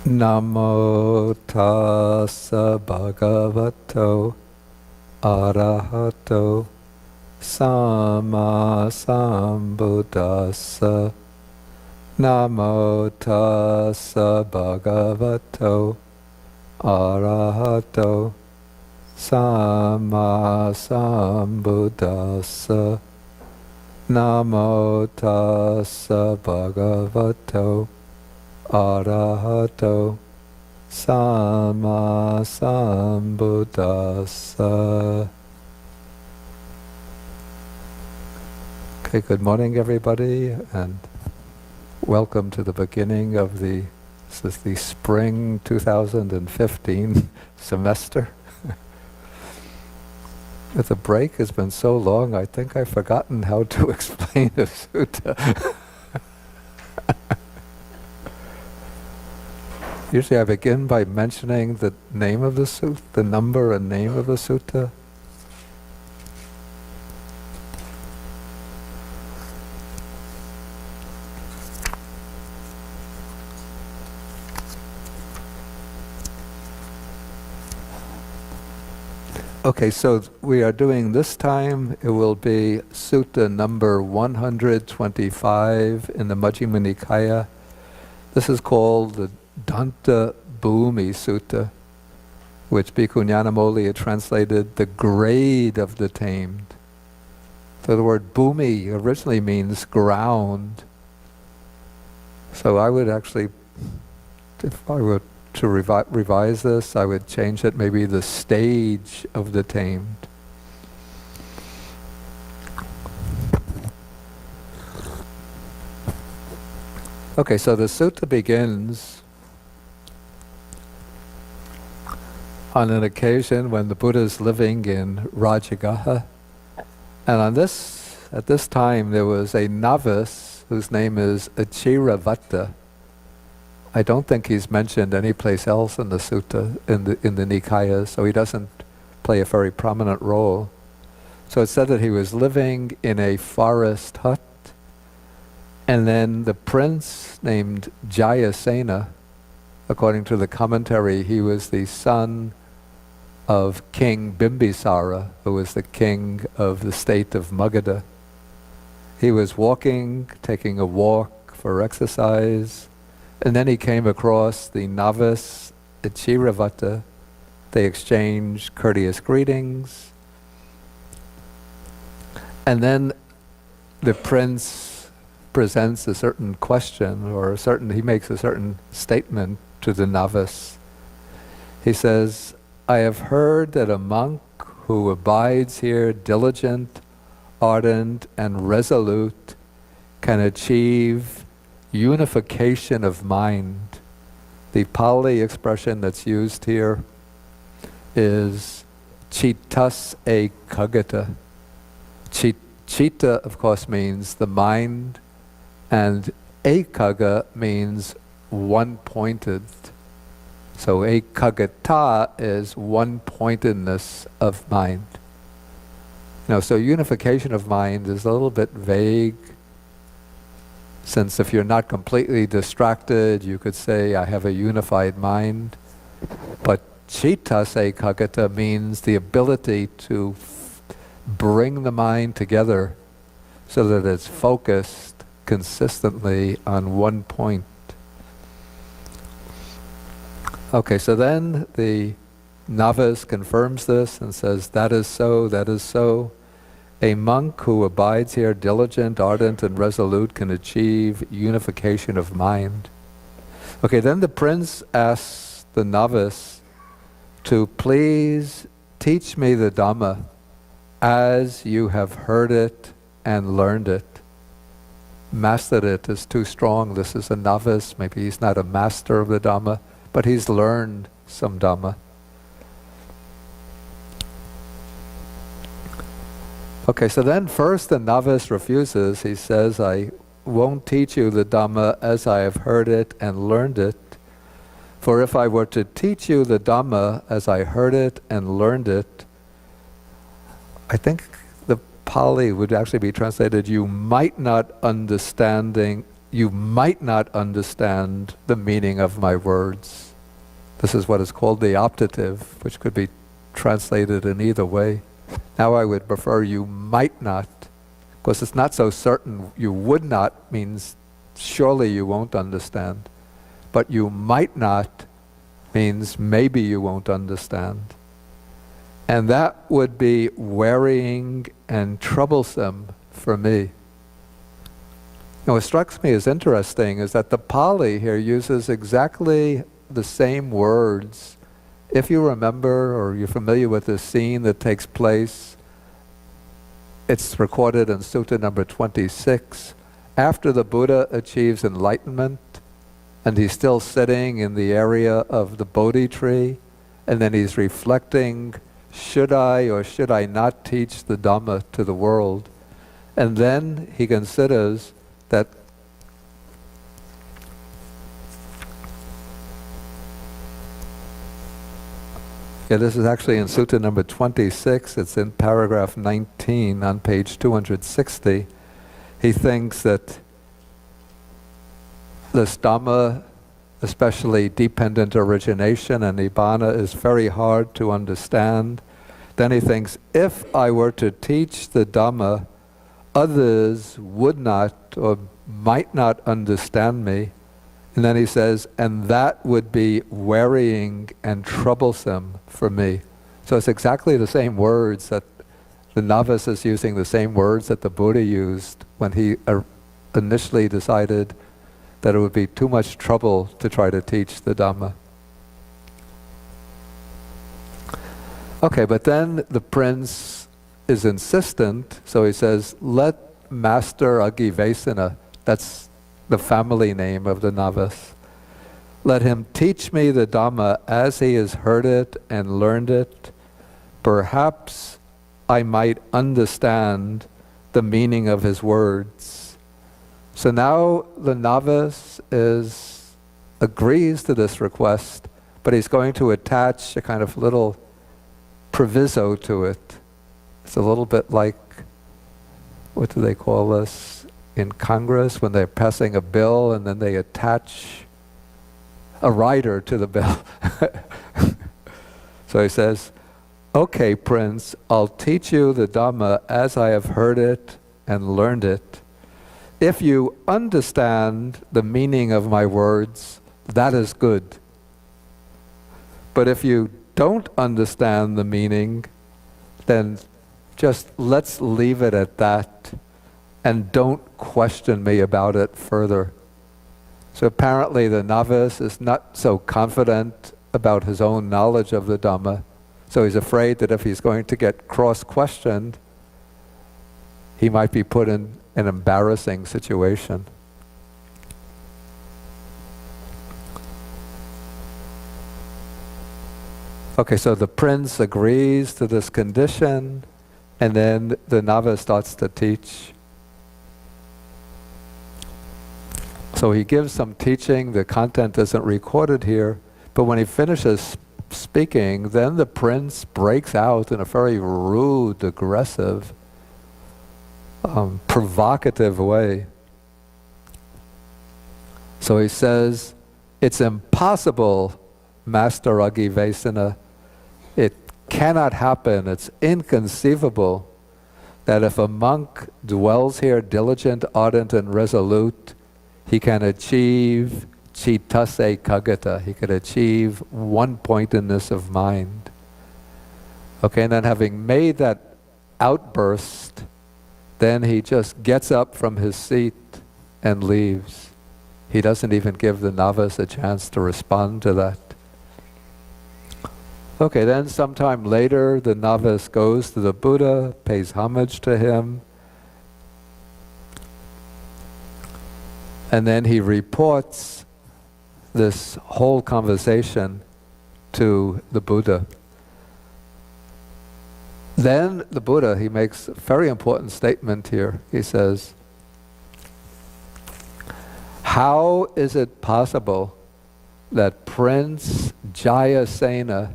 Namo tassa bhagavato arahato sama sambuddhassa. Namo tassa bhagavato arahato sama sambuddhassa. Namo tassa bhagavato arahato sama sambuddhassa. Okay, good morning everybody, and welcome to the beginning of this is the spring 2015 semester. The break has been so long, I think I've forgotten how to explain the sutta. Usually I begin by mentioning the name of the sutta, the number and name of the sutta. Okay, so we are doing this time, it will be Sutta number 125 in the Majjhima Nikaya. This is called the Dantabhūmi Sutta, which Bhikkhu Nyanamoli had translated the grade of the tamed. So the word bhumi originally means ground. So I would actually, if I were to revise this, I would change it maybe the stage of the tamed. Okay, so the sutta begins on an occasion when the Buddha is living in Rajagaha, and at this time there was a novice whose name is Achiravatta. I don't think he's mentioned any place else in the sutta, in the Nikaya, so he doesn't play a very prominent role. So it said that he was living in a forest hut, and then the prince named Jayasena, according to the commentary, he was the son of King Bimbisara, who was the king of the state of Magadha. He was taking a walk for exercise, and then he came across the novice Achiravatta. They exchanged courteous greetings. And then the prince presents a certain question, or he makes a certain statement to the novice. He says, I have heard that a monk who abides here diligent, ardent, and resolute can achieve unification of mind. The Pali expression that's used here is chittas ekagata. Chitta, of course, means the mind, and ekaga means one-pointed. So ekagata is one-pointedness of mind. So unification of mind is a little bit vague, since if you're not completely distracted, you could say, I have a unified mind. But chittas ekagata means the ability to bring the mind together so that it's focused consistently on one point. Okay, so then the novice confirms this and says, that is so, that is so. A monk who abides here diligent, ardent, and resolute can achieve unification of mind. Okay, then the prince asks the novice to please teach me the Dhamma as you have heard it and learned it. Mastered it is too strong. This is a novice. Maybe he's not a master of the Dhamma, but he's learned some Dhamma. Okay, so then first the novice refuses. He says, I won't teach you the Dhamma as I have heard it and learned it. For if I were to teach you the Dhamma as I heard it and learned it, I think the Pali would actually be translated, you might not understand you might not understand the meaning of my words. This is what is called the optative, which could be translated in either way. Now I would prefer you might not, because it's not so certain. You would not means surely you won't understand. But you might not means maybe you won't understand. And that would be wearying and troublesome for me. Now, what strikes me as interesting is that the Pali here uses exactly the same words. If you remember, or you're familiar with this scene that takes place, it's recorded in Sutta number 26. After the Buddha achieves enlightenment, and he's still sitting in the area of the Bodhi tree, and then he's reflecting, should I or should I not teach the Dhamma to the world? And then he considers that this is actually in Sutta number 26, it's in paragraph 19 on page 260. He thinks that this Dhamma, especially dependent origination and Nibbana, is very hard to understand. Then he thinks, if I were to teach the Dhamma, others would not or might not understand me. And then he says, and that would be wearying and troublesome for me. So it's exactly the same words that the novice is using, the same words that the Buddha used when he initially decided that it would be too much trouble to try to teach the Dhamma. Okay, but then the prince is insistent, so he says, let Master Agivesana, that's the family name of the novice, let him teach me the Dhamma as he has heard it and learned it. Perhaps I might understand the meaning of his words. So now the novice agrees to this request, but he's going to attach a kind of little proviso to it. It's a little bit like, what do they call this in Congress when they're passing a bill and then they attach a rider to the bill. So he says, okay, Prince, I'll teach you the Dhamma as I have heard it and learned it. If you understand the meaning of my words, that is good. But if you don't understand the meaning, then just let's leave it at that and don't question me about it further. So apparently the novice is not so confident about his own knowledge of the Dhamma, so he's afraid that if he's going to get cross-questioned, he might be put in an embarrassing situation. Okay, so the prince agrees to this condition, and then the novice starts to teach. So he gives some teaching, the content isn't recorded here, but when he finishes speaking, then the prince breaks out in a very rude, aggressive, provocative way. So he says, it's impossible, Master Agivesana. It cannot happen, it's inconceivable that if a monk dwells here diligent, ardent, and resolute, he can achieve cittase kagata. He can achieve one-pointedness of mind. Okay, and then having made that outburst, then he just gets up from his seat and leaves. He doesn't even give the novice a chance to respond to that. Okay, then sometime later, the novice goes to the Buddha, pays homage to him, and then he reports this whole conversation to the Buddha. Then the Buddha, he makes a very important statement here. He says, how is it possible that Prince Jayasena,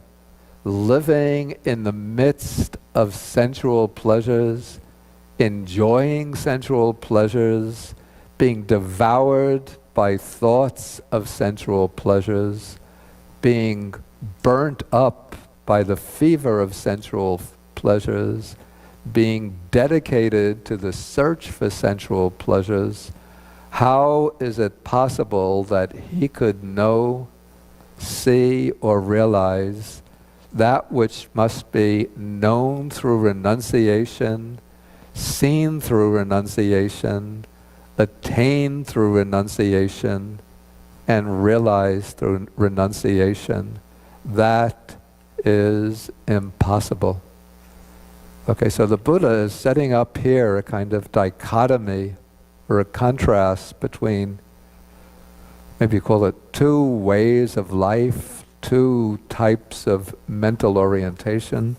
living in the midst of sensual pleasures, enjoying sensual pleasures, being devoured by thoughts of sensual pleasures, being burnt up by the fever of sensual pleasures, being dedicated to the search for sensual pleasures, how is it possible that he could know, see, or realize that which must be known through renunciation, seen through renunciation, attained through renunciation, and realized through renunciation? That is impossible. Okay, so the Buddha is setting up here a kind of dichotomy or a contrast between, maybe you call it two ways of life, two types of mental orientation.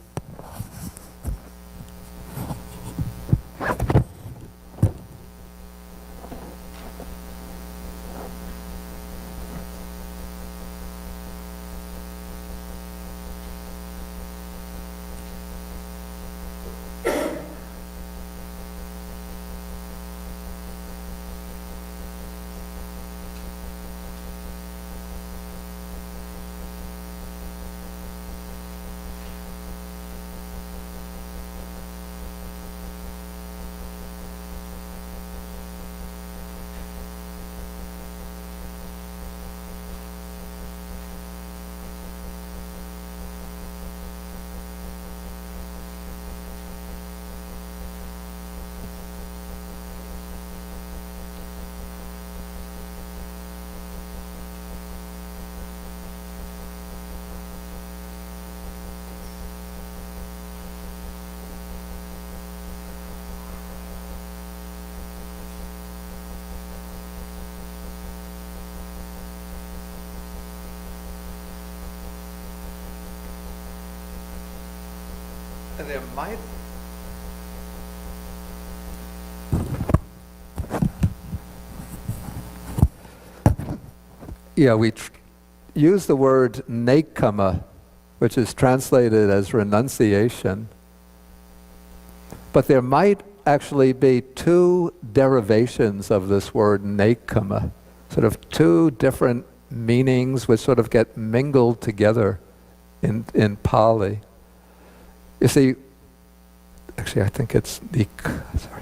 And there might we use the word nekama, which is translated as renunciation, but there might actually be two derivations of this word nekama, sort of two different meanings which sort of get mingled together in Pali. You see, actually I think it's sorry.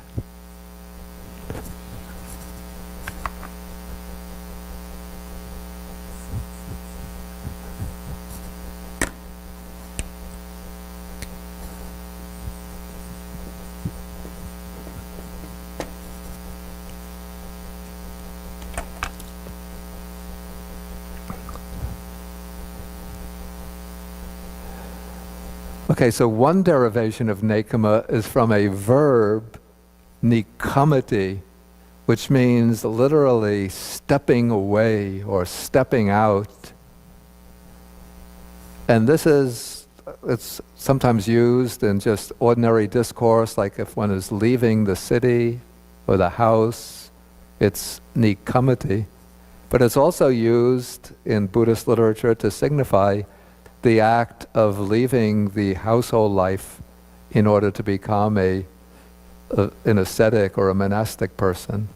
Okay, so one derivation of nekama is from a verb, nikamati, which means literally stepping away or stepping out. And it's sometimes used in just ordinary discourse, like if one is leaving the city or the house, it's nikamati. But it's also used in Buddhist literature to signify the act of leaving the household life in order to become an ascetic or a monastic person.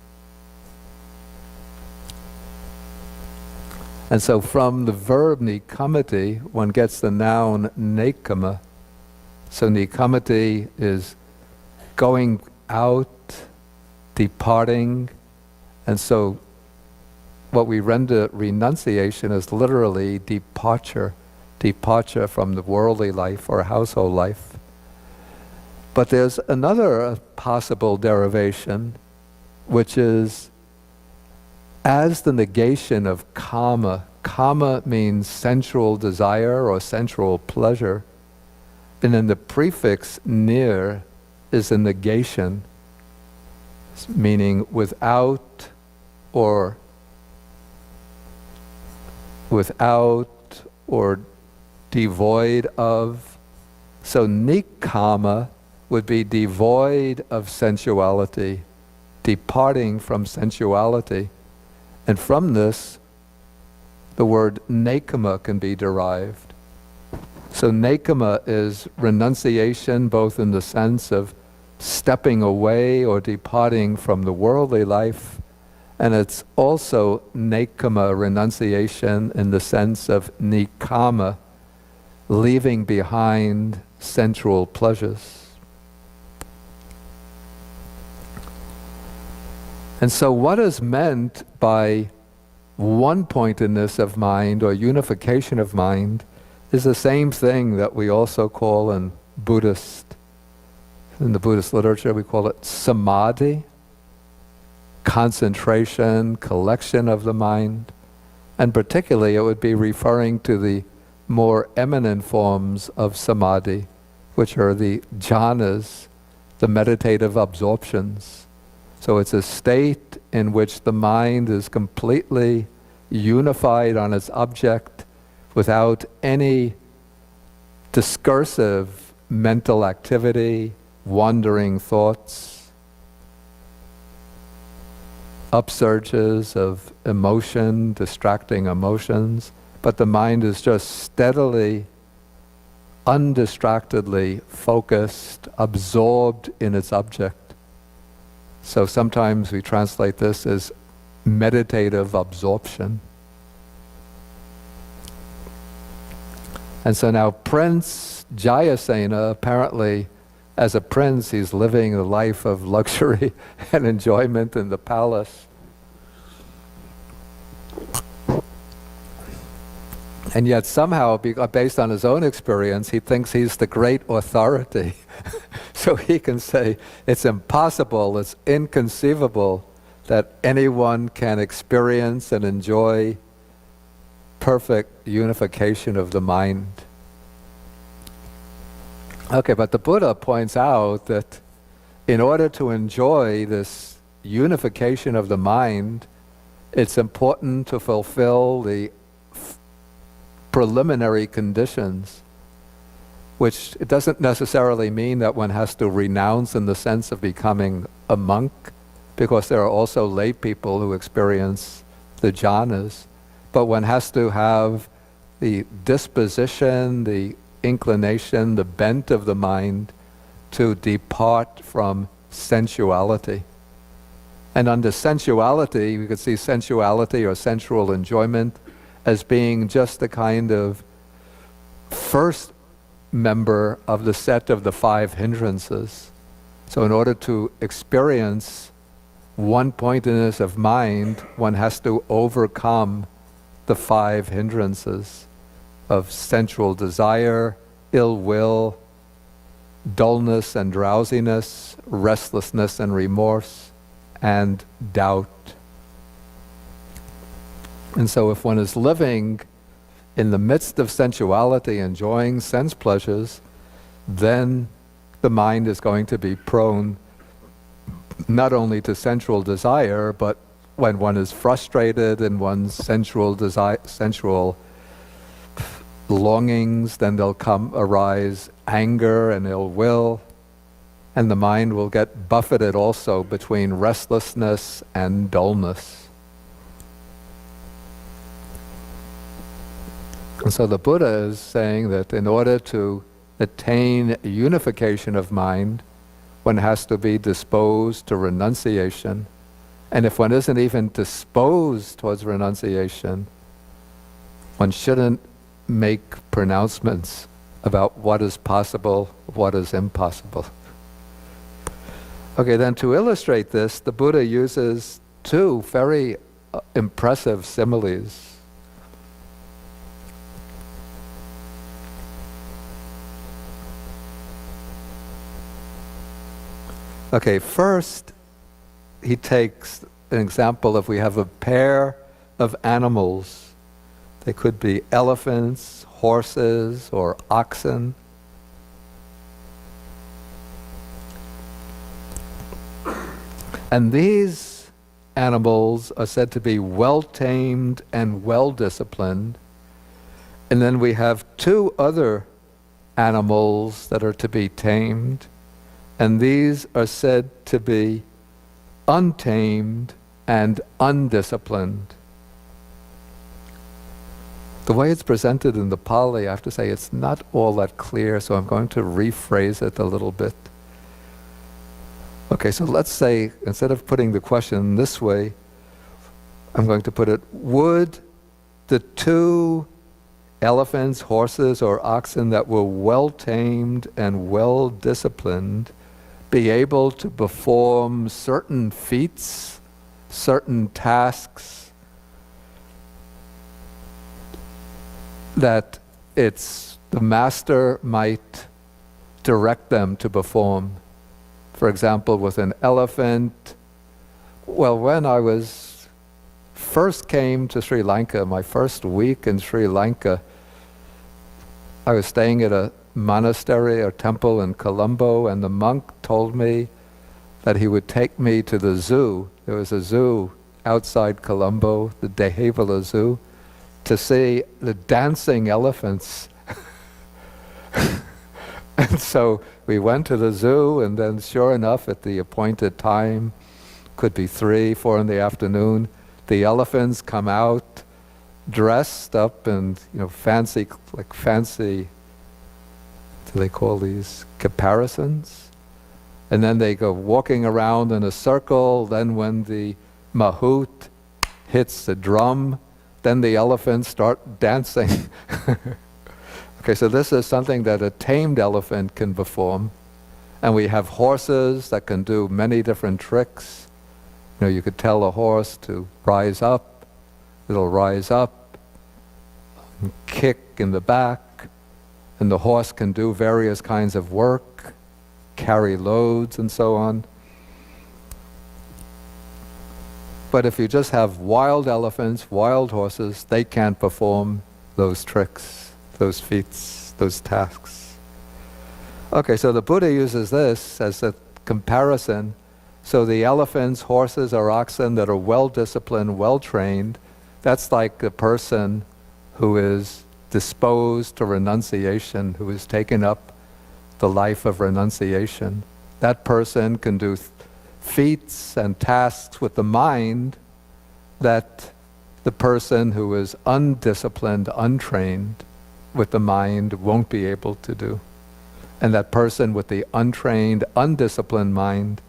And so from the verb nikamati, one gets the noun nekama. So nikamati is going out, departing, and so what we render renunciation is literally departure from the worldly life or household life. But there's another possible derivation, which is as the negation of kama. Kama means sensual desire or sensual pleasure, and then the prefix nir is a negation, meaning without or devoid of. So nikama would be devoid of sensuality, departing from sensuality. And from this, the word nekama can be derived. So nekama is renunciation, both in the sense of stepping away or departing from the worldly life, And it's also nekama, renunciation, in the sense of nikama, leaving behind sensual pleasures. And so what is meant by one-pointedness of mind or unification of mind is the same thing that we also call in the Buddhist literature, we call it samadhi, concentration, collection of the mind. And particularly it would be referring to the more eminent forms of samadhi, which are the jhanas, the meditative absorptions. So it's a state in which the mind is completely unified on its object without any discursive mental activity, wandering thoughts, upsurges of emotion, distracting emotions, but the mind is just steadily, undistractedly focused, absorbed in its object. So sometimes we translate this as meditative absorption. And so now Prince Jayasena, apparently as a prince, he's living a life of luxury and enjoyment in the palace. And yet somehow, based on his own experience, he thinks he's the great authority. So he can say, it's impossible, it's inconceivable that anyone can experience and enjoy perfect unification of the mind. Okay, but the Buddha points out that in order to enjoy this unification of the mind, it's important to fulfill the preliminary conditions, which it doesn't necessarily mean that one has to renounce in the sense of becoming a monk, because there are also lay people who experience the jhanas, but one has to have the disposition, the inclination, the bent of the mind to depart from sensuality. And under sensuality, we could see sensuality or sensual enjoyment as being just the kind of first member of the set of the 5 hindrances. So in order to experience one-pointedness of mind, one has to overcome the 5 hindrances of sensual desire, ill will, dullness and drowsiness, restlessness and remorse, and doubt. And so if one is living in the midst of sensuality, enjoying sense pleasures, then the mind is going to be prone not only to sensual desire, but when one is frustrated in one's sensual longings, then there'll arise anger and ill will, and the mind will get buffeted also between restlessness and dullness. And so the Buddha is saying that in order to attain unification of mind, one has to be disposed to renunciation. And if one isn't even disposed towards renunciation, one shouldn't make pronouncements about what is possible, what is impossible. Okay, then to illustrate this, the Buddha uses 2 very impressive similes. Okay, first, he takes an example of we have a pair of animals. They could be elephants, horses, or oxen. And these animals are said to be well-tamed and well-disciplined. And then we have 2 other animals that are to be tamed. And these are said to be untamed and undisciplined. The way it's presented in the Pali, I have to say, it's not all that clear, so I'm going to rephrase it a little bit. Okay, so let's say, instead of putting the question this way, I'm going to put it, would the two elephants, horses, or oxen that were well tamed and well disciplined be able to perform certain feats, certain tasks that the master might direct them to perform? For example, with an elephant, well, when I first came to Sri Lanka, my first week in Sri Lanka, I was staying at a monastery or temple in Colombo, and the monk told me that he would take me to the zoo. There was a zoo outside Colombo, the Dehavala Zoo, to see the dancing elephants. And so we went to the zoo, and then sure enough, at the appointed time, could be 3, 4 in the afternoon, the elephants come out dressed up in, fancy, do they call these caparisons? And then they go walking around in a circle. Then when the mahout hits the drum, then the elephants start dancing. Okay, so this is something that a tamed elephant can perform. And we have horses that can do many different tricks. You could tell a horse to rise up, it'll rise up, and kick in the back, and the horse can do various kinds of work, carry loads and so on. But if you just have wild elephants, wild horses, they can't perform those tricks, those feats, those tasks. Okay, so the Buddha uses this as a comparison. So the elephants, horses, or oxen that are well-disciplined, well-trained, that's like a person who is disposed to renunciation, who has taken up the life of renunciation. That person can do feats and tasks with the mind that the person who is undisciplined, untrained with the mind won't be able to do. And that person with the untrained, undisciplined mind,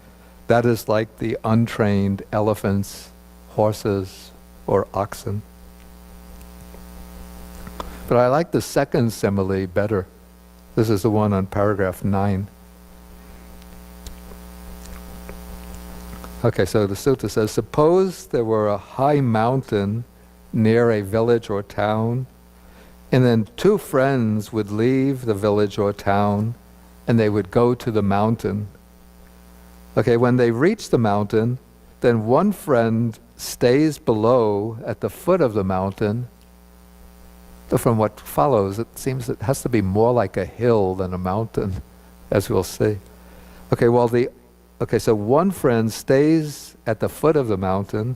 that is like the untrained elephants, horses, or oxen. But I like the second simile better. This is the one on paragraph 9. Okay, so the sutta says, suppose there were a high mountain near a village or town, and then 2 friends would leave the village or town, and they would go to the mountain. Okay, when they reach the mountain, then one friend stays below at the foot of the mountain. So from what follows, it seems it has to be more like a hill than a mountain, as we'll see. Okay, so one friend stays at the foot of the mountain,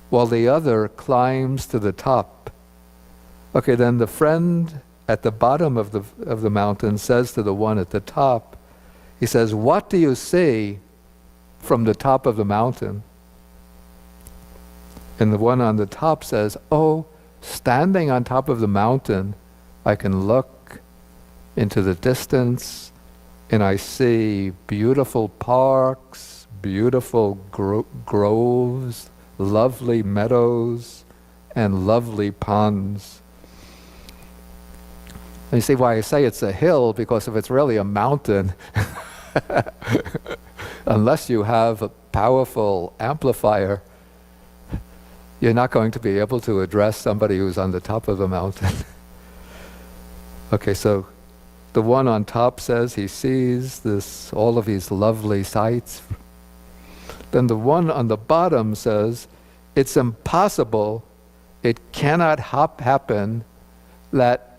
while the other climbs to the top. Okay, then the friend at the bottom of the mountain says to the one at the top, he says, "What do you see from the top of the mountain?" And the one on the top says, "Oh, standing on top of the mountain, I can look into the distance and I see beautiful parks, beautiful groves, lovely meadows, and lovely ponds." And you see why I say it's a hill, because if it's really a mountain, unless you have a powerful amplifier, you're not going to be able to address somebody who's on the top of the mountain. Okay, so the one on top says he sees all of these lovely sights. Then the one on the bottom says, it's impossible, it cannot happen that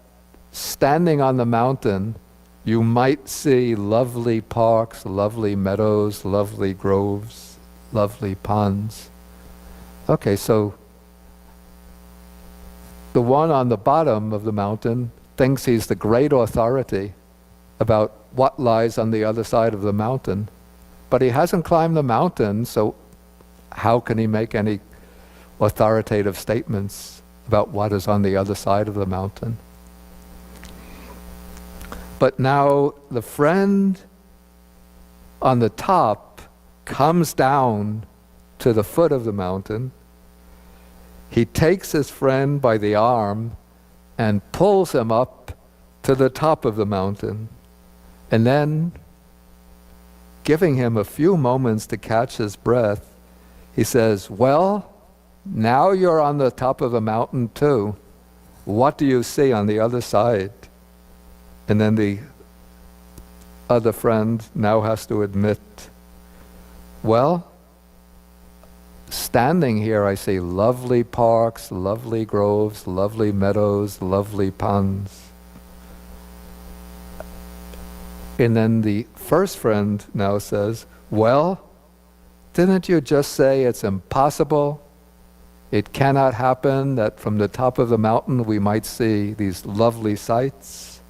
standing on the mountain you might see lovely parks, lovely meadows, lovely groves, lovely ponds. Okay, so the one on the bottom of the mountain thinks he's the great authority about what lies on the other side of the mountain, but he hasn't climbed the mountain, so how can he make any authoritative statements about what is on the other side of the mountain? But now the friend on the top comes down to the foot of the mountain, He takes his friend by the arm and pulls him up to the top of the mountain. And then, giving him a few moments to catch his breath, he says, "Well, now you're on the top of the mountain too. What do you see on the other side?" And then the other friend now has to admit, "Well, standing here I see lovely parks, lovely groves, lovely meadows, lovely ponds." And then the first friend now says, "Well, didn't you just say it's impossible? It cannot happen that from the top of the mountain we might see these lovely sights?"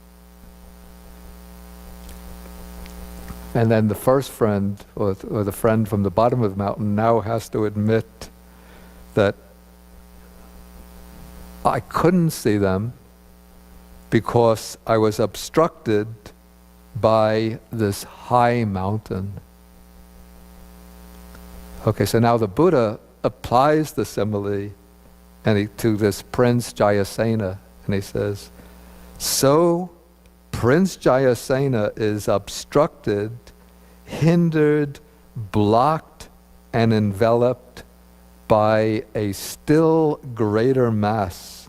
And then the first friend, or the friend from the bottom of the mountain, now has to admit that I couldn't see them because I was obstructed by this high mountain. Okay, so now the Buddha applies the simile to this Prince Jayasena, and he says, "So Prince Jayasena is obstructed, hindered, blocked, and enveloped by a still greater mass,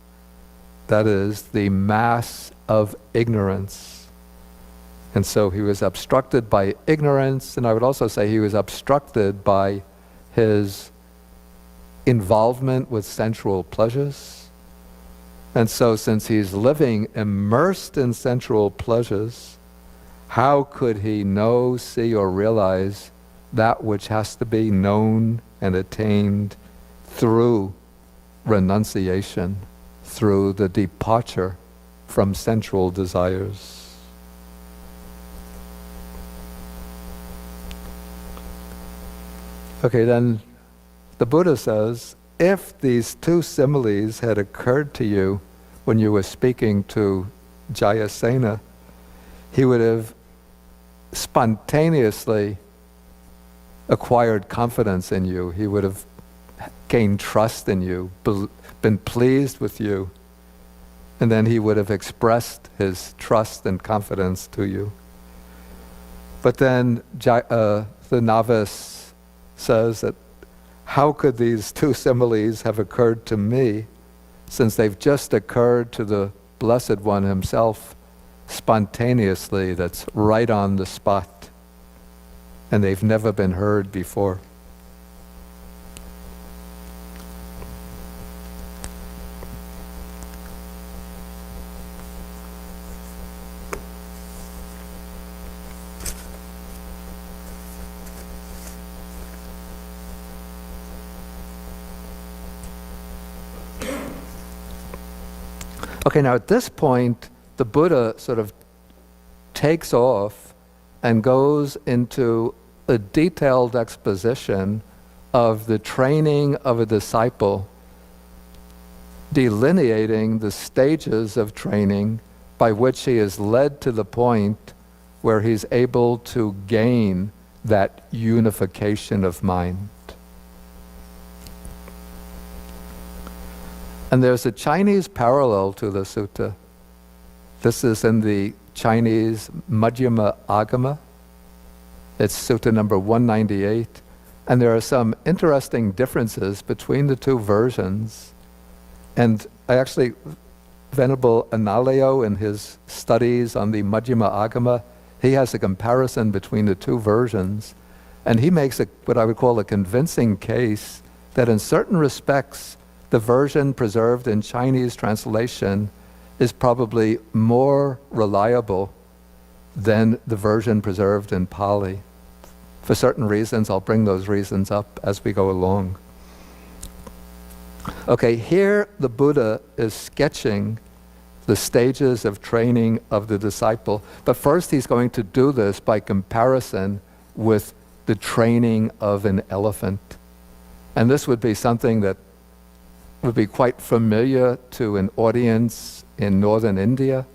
that is, the mass of ignorance." And so he was obstructed by ignorance, and I would also say he was obstructed by his involvement with sensual pleasures. And so since he's living immersed in sensual pleasures, how could he know, see, or realize that which has to be known and attained through renunciation, through the departure from sensual desires? Okay, then the Buddha says, if these two similes had occurred to you when you were speaking to Jayasena, he would have spontaneously acquired confidence in you. He would have gained trust in you, been pleased with you, and then he would have expressed his trust and confidence to you. But then the novice says that, how could these two similes have occurred to me, since they've just occurred to the Blessed One himself spontaneously, that's right on the spot, and they've never been heard before? Okay, now at this point, the Buddha sort of takes off and goes into a detailed exposition of the training of a disciple, delineating the stages of training by which he is led to the point where he's able to gain that unification of mind. And there's a Chinese parallel to the sutta. This is in the Chinese Madhyama Agama. It's sutta number 198. And there are some interesting differences between the two versions. And Venerable Analayo, in his studies on the Madhyama Agama, he has a comparison between the two versions. And he makes what I would call a convincing case that in certain respects, the version preserved in Chinese translation is probably more reliable than the version preserved in Pali. For certain reasons, I'll bring those reasons up as we go along. Okay, here the Buddha is sketching the stages of training of the disciple, but first he's going to do this by comparison with the training of an elephant. And this would be something that would be quite familiar to an audience in northern India.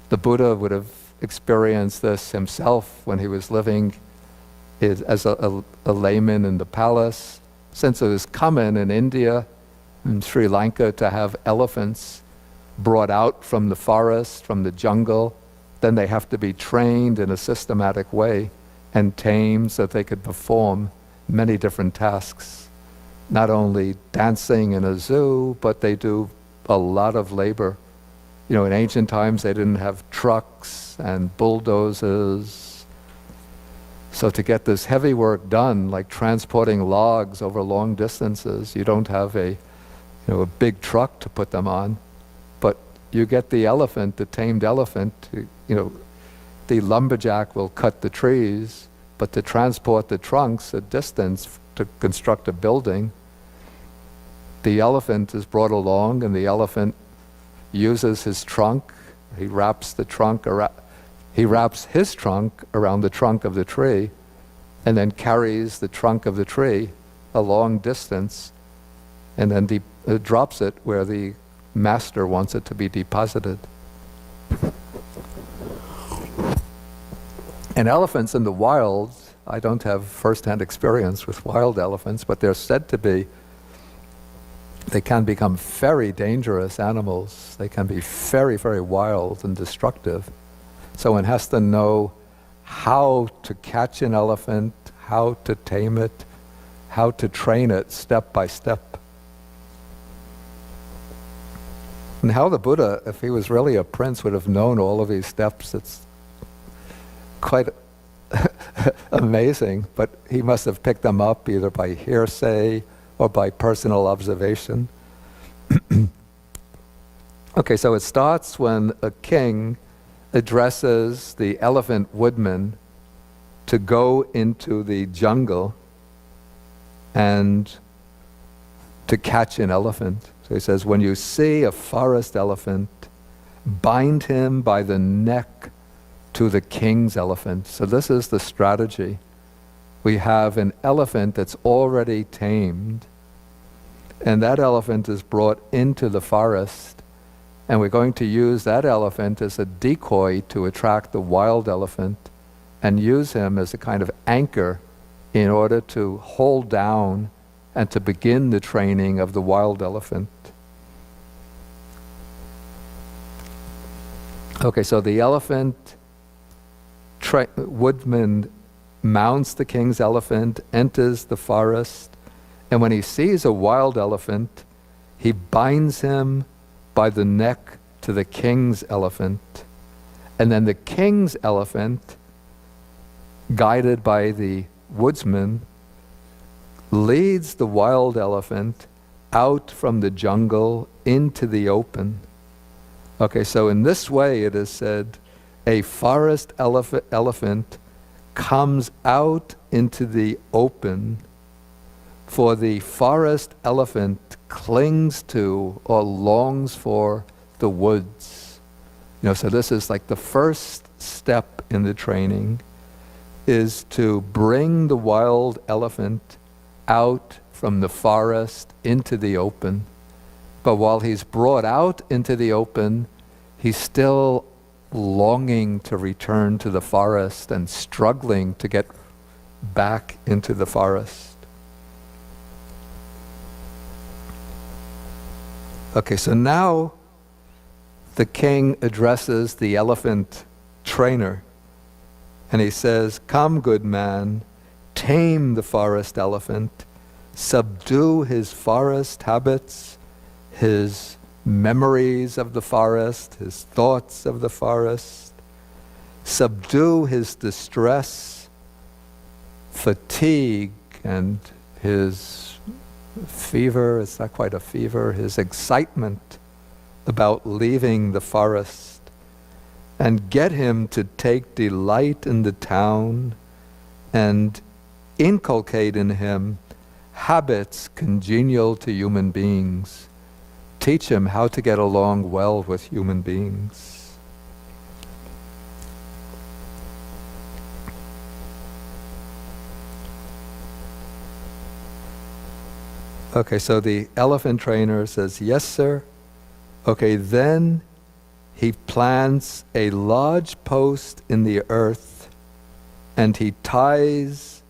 The Buddha would have experienced this himself when he was living as a layman in the palace. Since it was common in India in Sri Lanka to have elephants brought out from the forest, from the jungle. Then they have to be trained in a systematic way and tamed so that they could perform many different tasks. Not only dancing in a zoo, but they do a lot of labor. You know, in ancient times they didn't have trucks and bulldozers. So to get this heavy work done, like transporting logs over long distances, you don't have a big truck to put them on. But you get the elephant, the tamed elephant, the lumberjack will cut the trees, but to transport the trunks a distance to construct a building, the elephant is brought along, and the elephant uses his trunk. He wraps his trunk around the trunk of the tree, and then carries the trunk of the tree a long distance, and then drops it where the master wants it to be deposited. And elephants in the wild, I don't have first-hand experience with wild elephants, but they're said to be, they can become very dangerous animals. They can be very, very wild and destructive. So one has to know how to catch an elephant, how to tame it, how to train it step by step. And how the Buddha, if he was really a prince, would have known all of these steps, it's quite amazing. But he must have picked them up either by hearsay or by personal observation. Okay, so it starts when a king addresses the elephant woodman to go into the jungle and to catch an elephant. So he says, when you see a forest elephant, bind him by the neck to the king's elephant. So this is the strategy. We have an elephant that's already tamed, and that elephant is brought into the forest, and we're going to use that elephant as a decoy to attract the wild elephant and use him as a kind of anchor in order to hold down and to begin the training of the wild elephant. Okay, so the elephant woodman mounts the king's elephant, enters the forest, and when he sees a wild elephant, he binds him by the neck to the king's elephant. And then the king's elephant, guided by the woodsman, leads the wild elephant out from the jungle into the open. Okay, so in this way it is said, a forest elephant comes out into the open, for the forest elephant clings to or longs for the woods. So this is like the first step in the training, is to bring the wild elephant out from the forest into the open. But while he's brought out into the open, he's still longing to return to the forest and struggling to get back into the forest. Okay, so now the king addresses the elephant trainer, and he says, "Come, good man, tame the forest elephant, subdue his forest habits, his memories of the forest, his thoughts of the forest, subdue his distress, fatigue, and his fever, it's not quite a fever, his excitement about leaving the forest, and get him to take delight in the town and inculcate in him habits congenial to human beings. Teach him how to get along well with human beings." Okay, so the elephant trainer says, "Yes, sir." Okay, then he plants a large post in the earth, and he ties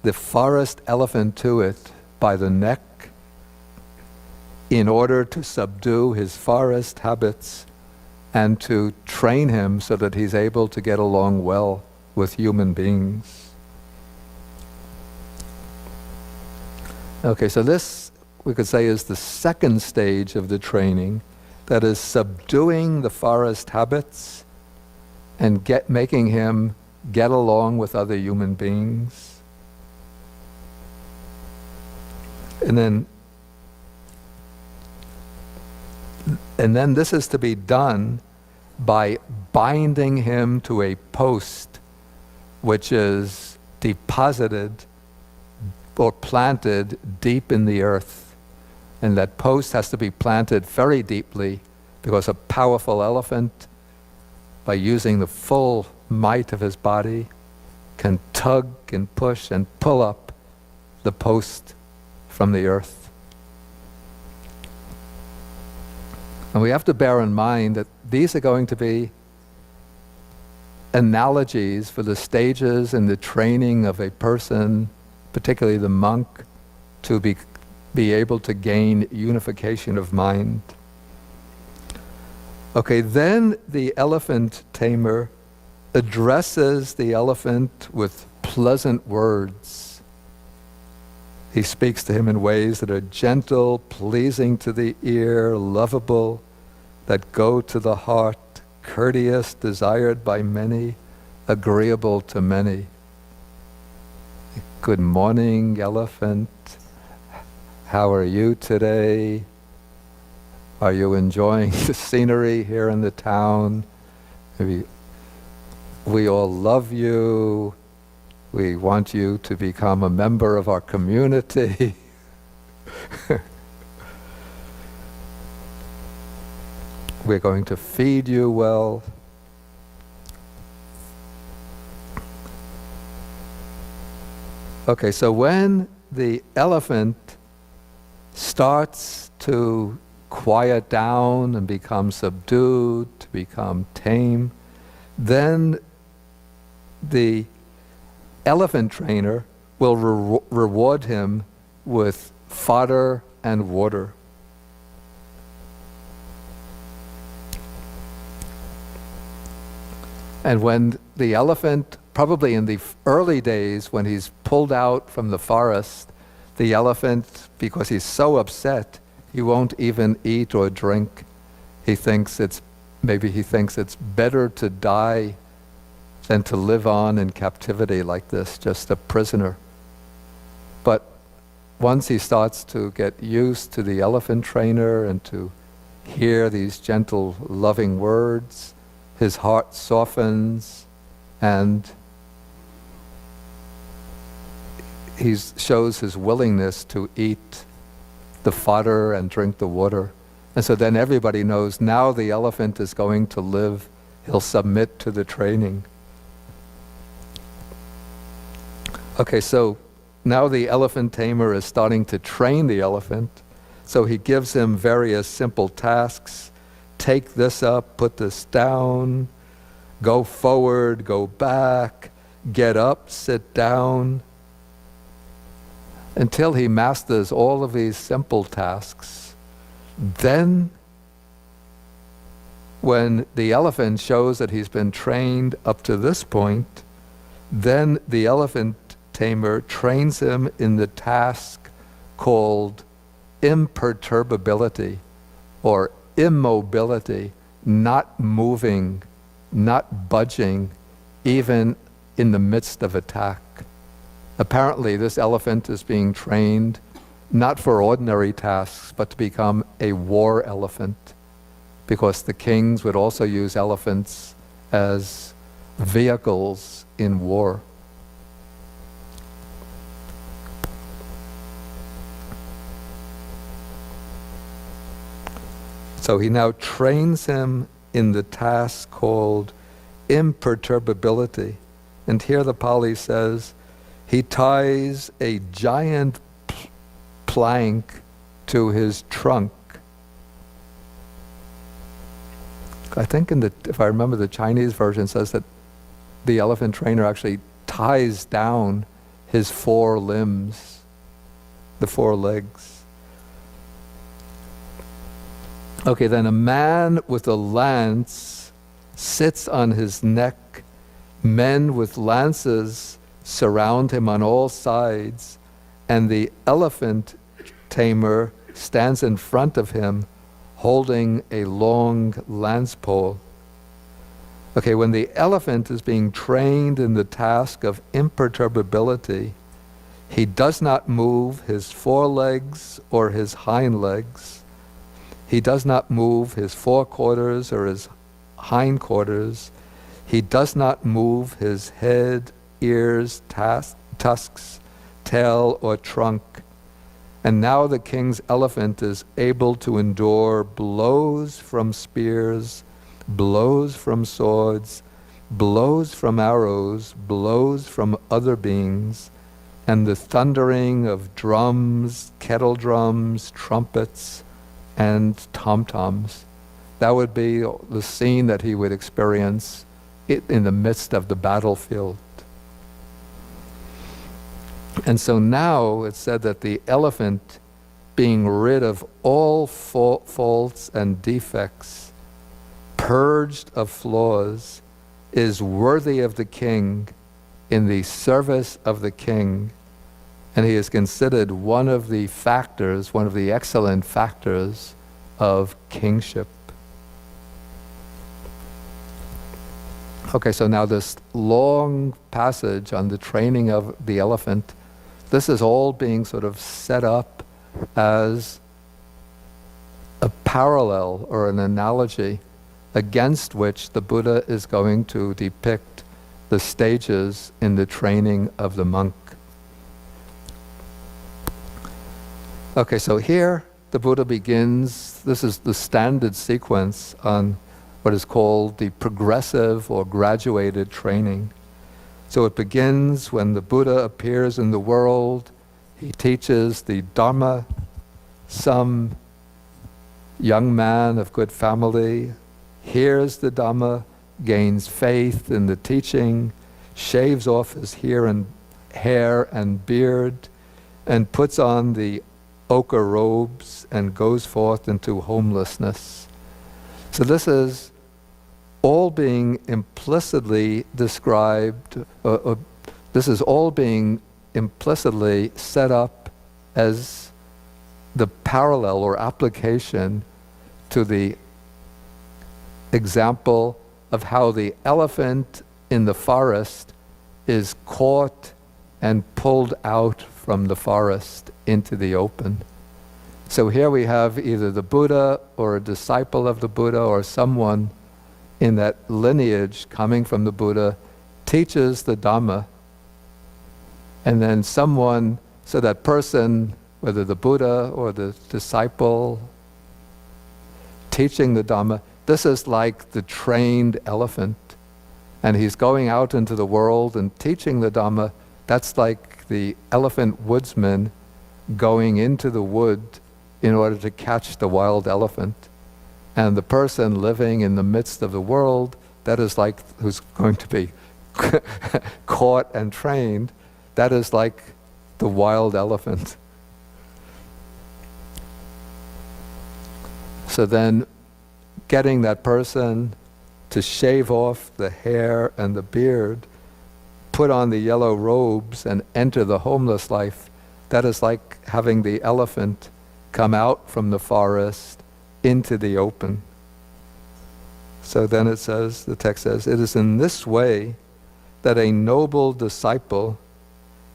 the forest elephant to it by the neck, in order to subdue his forest habits and to train him so that he's able to get along well with human beings. Okay, so this, we could say, is the second stage of the training, that is subduing the forest habits and making him get along with other human beings. And then this is to be done by binding him to a post which is deposited or planted deep in the earth. And that post has to be planted very deeply, because a powerful elephant, by using the full might of his body, can tug and push and pull up the post from the earth. And we have to bear in mind that these are going to be analogies for the stages in the training of a person, particularly the monk, to be able to gain unification of mind. Okay, then the elephant tamer addresses the elephant with pleasant words. He speaks to him in ways that are gentle, pleasing to the ear, lovable, that go to the heart, courteous, desired by many, agreeable to many. Good morning, elephant. How are you today? Are you enjoying the scenery here in the town? Maybe we all love you. We want you to become a member of our community. We're going to feed you well. Okay, so when the elephant starts to quiet down and become subdued, to become tame, then the elephant trainer will reward him with fodder and water. And when the elephant, probably in the early days when he's pulled out from the forest, the elephant, because he's so upset, he won't even eat or drink. Maybe he thinks it's better to die than to live on in captivity like this, just a prisoner. But once he starts to get used to the elephant trainer and to hear these gentle, loving words, his heart softens and he shows his willingness to eat the fodder and drink the water. And so then everybody knows now the elephant is going to live, he'll submit to the training. Okay, so now the elephant tamer is starting to train the elephant. So he gives him various simple tasks. Take this up, put this down, go forward, go back, get up, sit down, until he masters all of these simple tasks. Then, when the elephant shows that he's been trained up to this point, then the elephant tamer trains him in the task called imperturbability, or immobility, not moving, not budging, even in the midst of attack. Apparently, this elephant is being trained not for ordinary tasks, but to become a war elephant, because the kings would also use elephants as vehicles in war. So he now trains him in the task called imperturbability. And here the Pali says, he ties a giant plank to his trunk. I think if I remember, the Chinese version says that the elephant trainer actually ties down his 4 limbs, the 4 legs. Okay, then a man with a lance sits on his neck. Men with lances surround him on all sides, and the elephant tamer stands in front of him holding a long lance pole. Okay, when the elephant is being trained in the task of imperturbability, he does not move his forelegs or his hind legs. He does not move his forequarters or his hindquarters. He does not move his head, ears, tusks, tail, or trunk. And now the king's elephant is able to endure blows from spears, blows from swords, blows from arrows, blows from other beings, and the thundering of drums, kettle drums, trumpets, and tom-toms. That would be the scene that he would experience in the midst of the battlefield. And so now it's said that the elephant, being rid of all faults and defects, purged of flaws, is worthy of the king, in the service of the king, and he is considered one of the factors, one of the excellent factors of kingship. Okay, so now this long passage on the training of the elephant, this is all being sort of set up as a parallel or an analogy against which the Buddha is going to depict the stages in the training of the monk. Okay, so here the Buddha begins, this is the standard sequence on what is called the progressive or graduated training. So it begins when the Buddha appears in the world. He teaches the Dharma. Some young man of good family hears the Dhamma, gains faith in the teaching, shaves off his hair and beard, and puts on the ochre robes and goes forth into homelessness. So this is all being implicitly described, this is all being implicitly set up as the parallel or application to the example of how the elephant in the forest is caught and pulled out from the forest into the open. So here we have either the Buddha or a disciple of the Buddha or someone in that lineage coming from the Buddha teaches the Dhamma, and then someone, so that person, whether the Buddha or the disciple teaching the Dhamma, this is like the trained elephant, and he's going out into the world and teaching the Dhamma. That's like the elephant woodsman going into the wood in order to catch the wild elephant. And the person living in the midst of the world, that is like who's going to be caught and trained, that is like the wild elephant. So then getting that person to shave off the hair and the beard, put on the yellow robes and enter the homeless life, that is like having the elephant come out from the forest into the open. So then it says, the text says, it is in this way that a noble disciple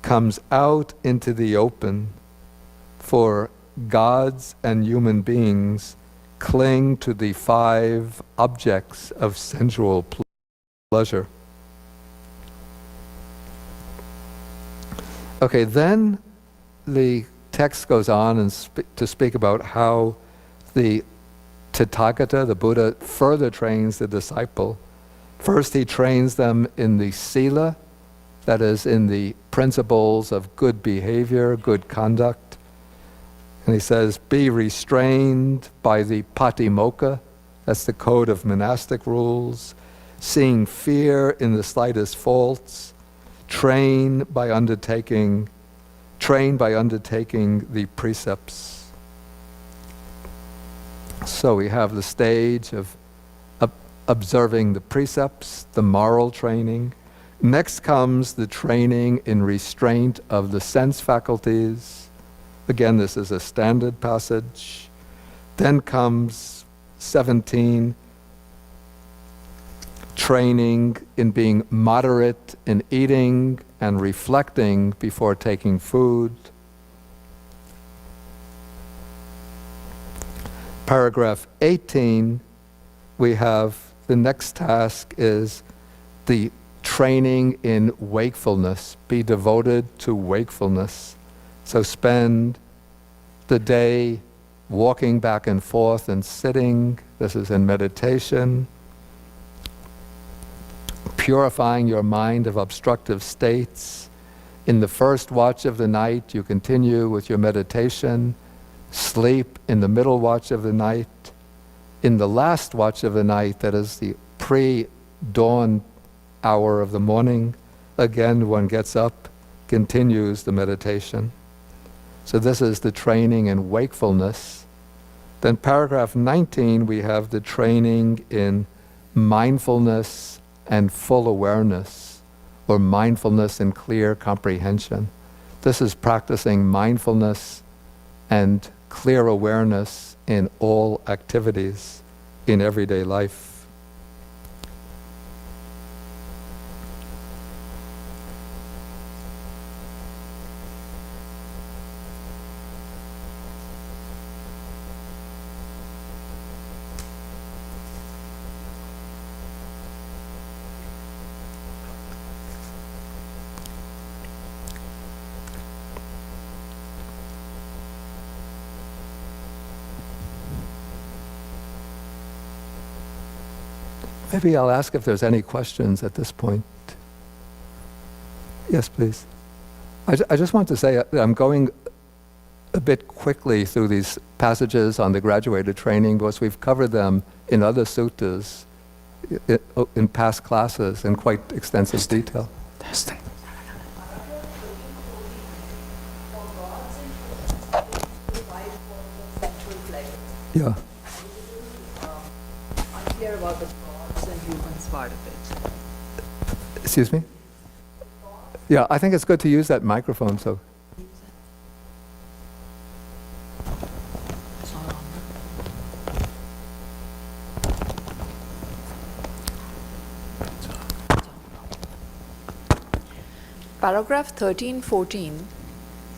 comes out into the open, for gods and human beings cling to the 5 objects of sensual pleasure. Okay, then the text goes on and to speak about how the Tathagata, the Buddha, further trains the disciple. First, he trains them in the sila, that is, in the principles of good behavior, good conduct. And he says, be restrained by the patimokkha, that's the code of monastic rules, seeing fear in the slightest faults, train by undertaking the precepts. So we have the stage of observing the precepts, the moral training. Next comes the training in restraint of the sense faculties. Again, this is a standard passage. Then comes 17, training in being moderate in eating and reflecting before taking food. Paragraph 18, we have the next task is the training in wakefulness. Be devoted to wakefulness. So spend the day walking back and forth and sitting. This is in meditation. Purifying your mind of obstructive states. In the first watch of the night, you continue with your meditation. Sleep in the middle watch of the night. In the last watch of the night, that is the pre-dawn hour of the morning, again, one gets up, continues the meditation. So this is the training in wakefulness. Then paragraph 19, we have the training in mindfulness and full awareness, or mindfulness and clear comprehension. This is practicing mindfulness and clear awareness in all activities in everyday life. Maybe I'll ask if there's any questions at this point. Yes, please. I just want to say that I'm going a bit quickly through these passages on the graduated training because we've covered them in other suttas in past classes in quite extensive detail. Testing. Yeah. Unclear about the gods and humans part of it. Excuse me? Yeah, I think it's good to use that microphone, so. It's not on. Paragraph 13-14.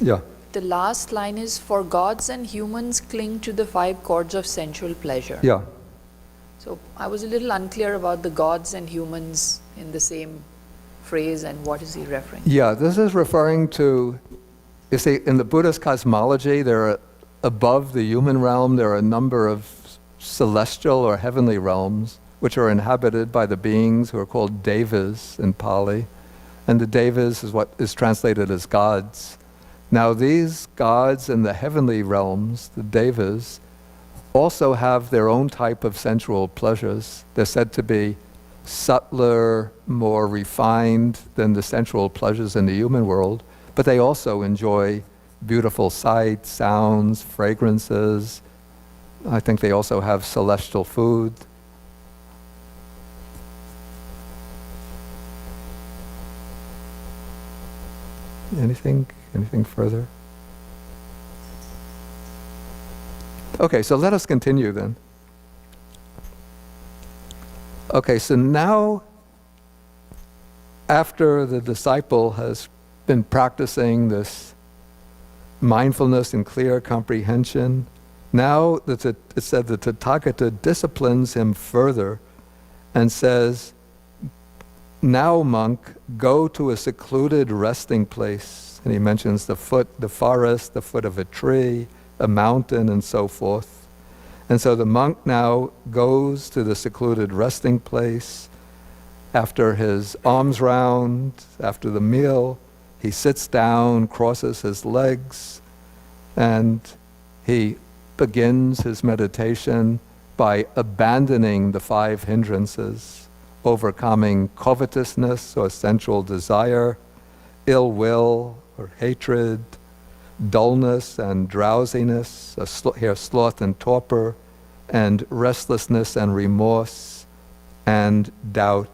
Yeah. The last line is, for gods and humans cling to the 5 chords of sensual pleasure. Yeah. So I was a little unclear about the gods and humans in the same phrase, and what is he referring to? Yeah, this is referring to, you see, in the Buddhist cosmology, there are, above the human realm, there are a number of celestial or heavenly realms which are inhabited by the beings who are called devas in Pali. And the devas is what is translated as gods. Now these gods in the heavenly realms, the devas, also have their own type of sensual pleasures. They're said to be subtler, more refined than the sensual pleasures in the human world, but they also enjoy beautiful sights, sounds, fragrances. I think they also have celestial food. Anything further? Okay, so let us continue then. Okay, so now, after the disciple has been practicing this mindfulness and clear comprehension, now it said the Tathagata disciplines him further and says, now, monk, go to a secluded resting place. And he mentions the forest, the foot of a tree, a mountain, and so forth. And so the monk now goes to the secluded resting place. After his alms round, after the meal, he sits down, crosses his legs, and he begins his meditation by abandoning the 5 hindrances, overcoming covetousness or sensual desire, ill will or hatred, dullness and drowsiness, sloth and torpor, and restlessness and remorse and doubt.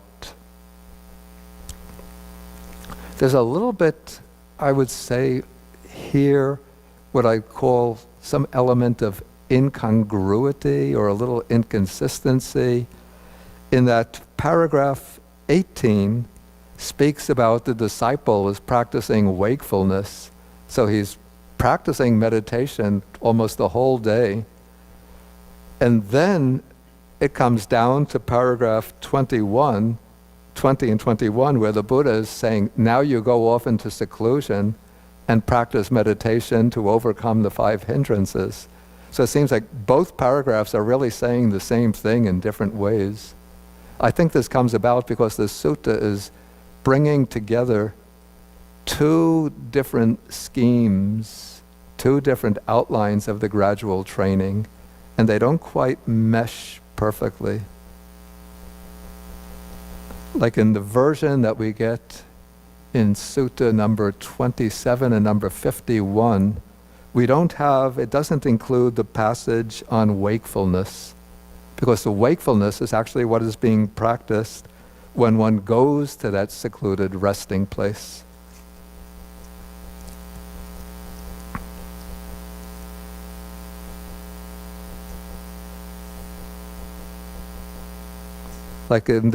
There's a little bit, I would say, here, what I call some element of incongruity or a little inconsistency, in that paragraph 18 speaks about the disciple as practicing wakefulness. So he's practicing meditation almost the whole day. And then it comes down to paragraph 21, 20 and 21, where the Buddha is saying, now you go off into seclusion and practice meditation to overcome the 5 hindrances. So it seems like both paragraphs are really saying the same thing in different ways. I think this comes about because the sutta is bringing together 2 different schemes, 2 different outlines of the gradual training, and they don't quite mesh perfectly. Like in the version that we get in Sutta number 27 and number 51, we don't have, it doesn't include the passage on wakefulness, because the wakefulness is actually what is being practiced when one goes to that secluded resting place. Like in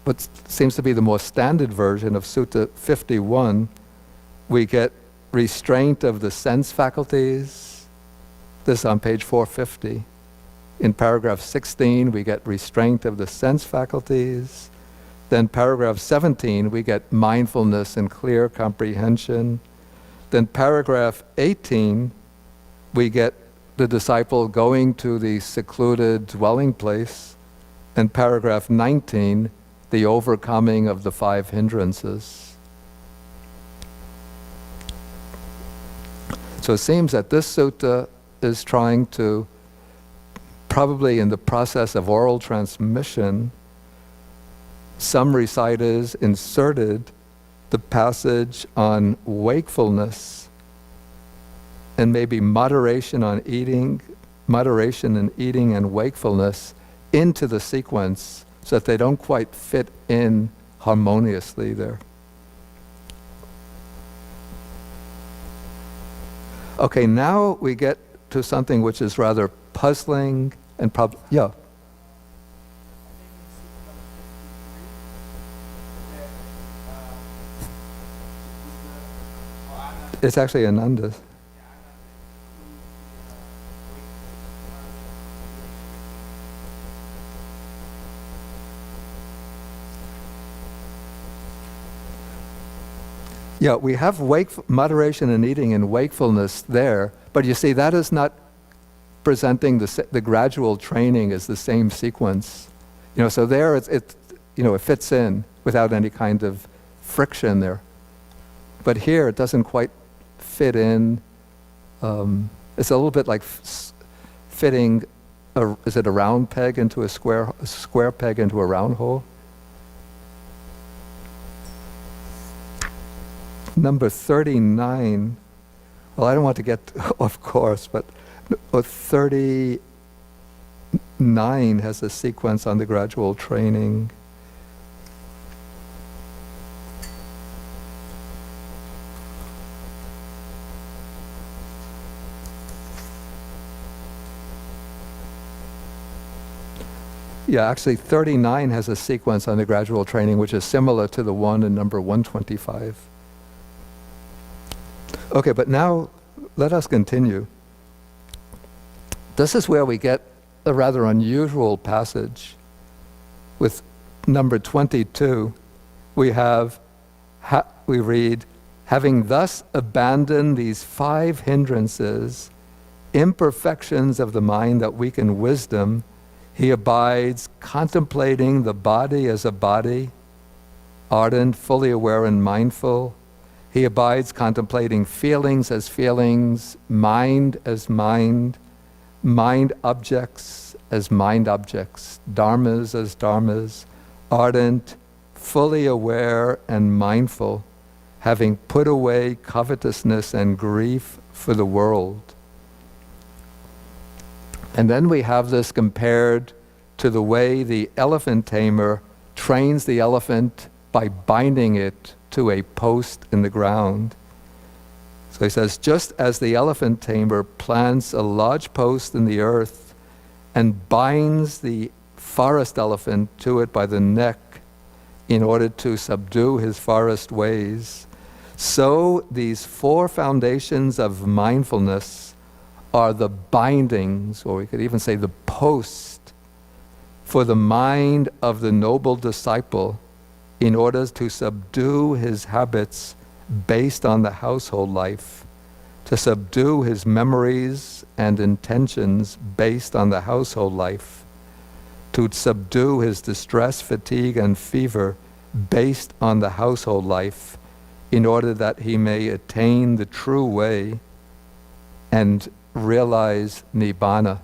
what seems to be the more standard version of Sutta 51, we get restraint of the sense faculties. This is on page 450. In paragraph 16, we get restraint of the sense faculties. Then paragraph 17, we get mindfulness and clear comprehension. Then paragraph 18, we get the disciple going to the secluded dwelling place. And paragraph 19, the overcoming of the 5 hindrances. So it seems that this sutta is trying to, probably in the process of oral transmission, some reciters inserted the passage on wakefulness and maybe moderation in eating and wakefulness into the sequence so that they don't quite fit in harmoniously there. Okay, now we get to something which is rather puzzling and yeah. It's actually Ananda's. Yeah, we have moderation in eating and wakefulness there, but you see, that is not presenting the gradual training as the same sequence. So there it fits in without any kind of friction there. But here it doesn't quite fit in. It's a little bit like fitting, is it a round peg into a square peg into a round hole? Number 39, well, I don't want to get off course, but 39 has a sequence on the gradual training. Yeah, actually 39 has a sequence on the gradual training which is similar to the one in number 125. Okay, but now let us continue. This is where we get a rather unusual passage. With number 22, we read, having thus abandoned these 5 hindrances, imperfections of the mind that weaken wisdom, he abides contemplating the body as a body, ardent, fully aware and mindful. He abides contemplating feelings as feelings, mind as mind objects as mind objects, dharmas as dharmas, ardent, fully aware and mindful, having put away covetousness and grief for the world. And then we have this compared to the way the elephant tamer trains the elephant by binding it to a post in the ground. So he says, just as the elephant tamer plants a large post in the earth and binds the forest elephant to it by the neck in order to subdue his forest ways, so these four foundations of mindfulness are the bindings, or we could even say the post, for the mind of the noble disciple in order to subdue his habits based on the household life, to subdue his memories and intentions based on the household life, to subdue his distress, fatigue, and fever based on the household life, in order that he may attain the true way and realize Nibbana.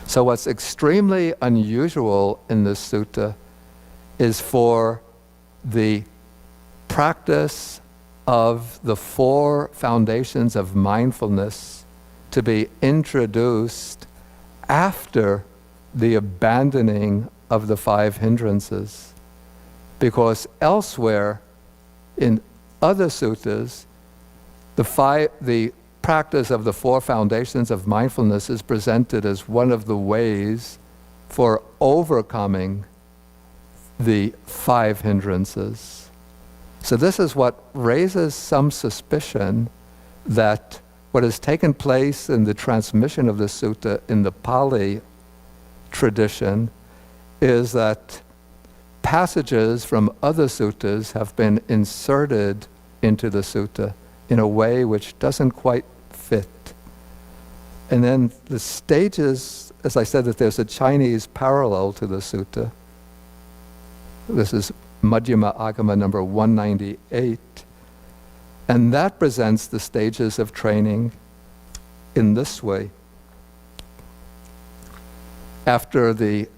So what's extremely unusual in this sutta is for the practice of the four foundations of mindfulness to be introduced after the abandoning of the five hindrances. Because elsewhere, in other suttas, the practice of the four foundations of mindfulness is presented as one of the ways for overcoming the five hindrances. So this is what raises some suspicion that what has taken place in the transmission of the sutta in the Pali tradition is that passages from other suttas have been inserted into the sutta in a way which doesn't quite fit. And then the stages, as I said, that there's a Chinese parallel to the sutta. This is Madhyama Agama number 198. And that presents the stages of training in this way. After the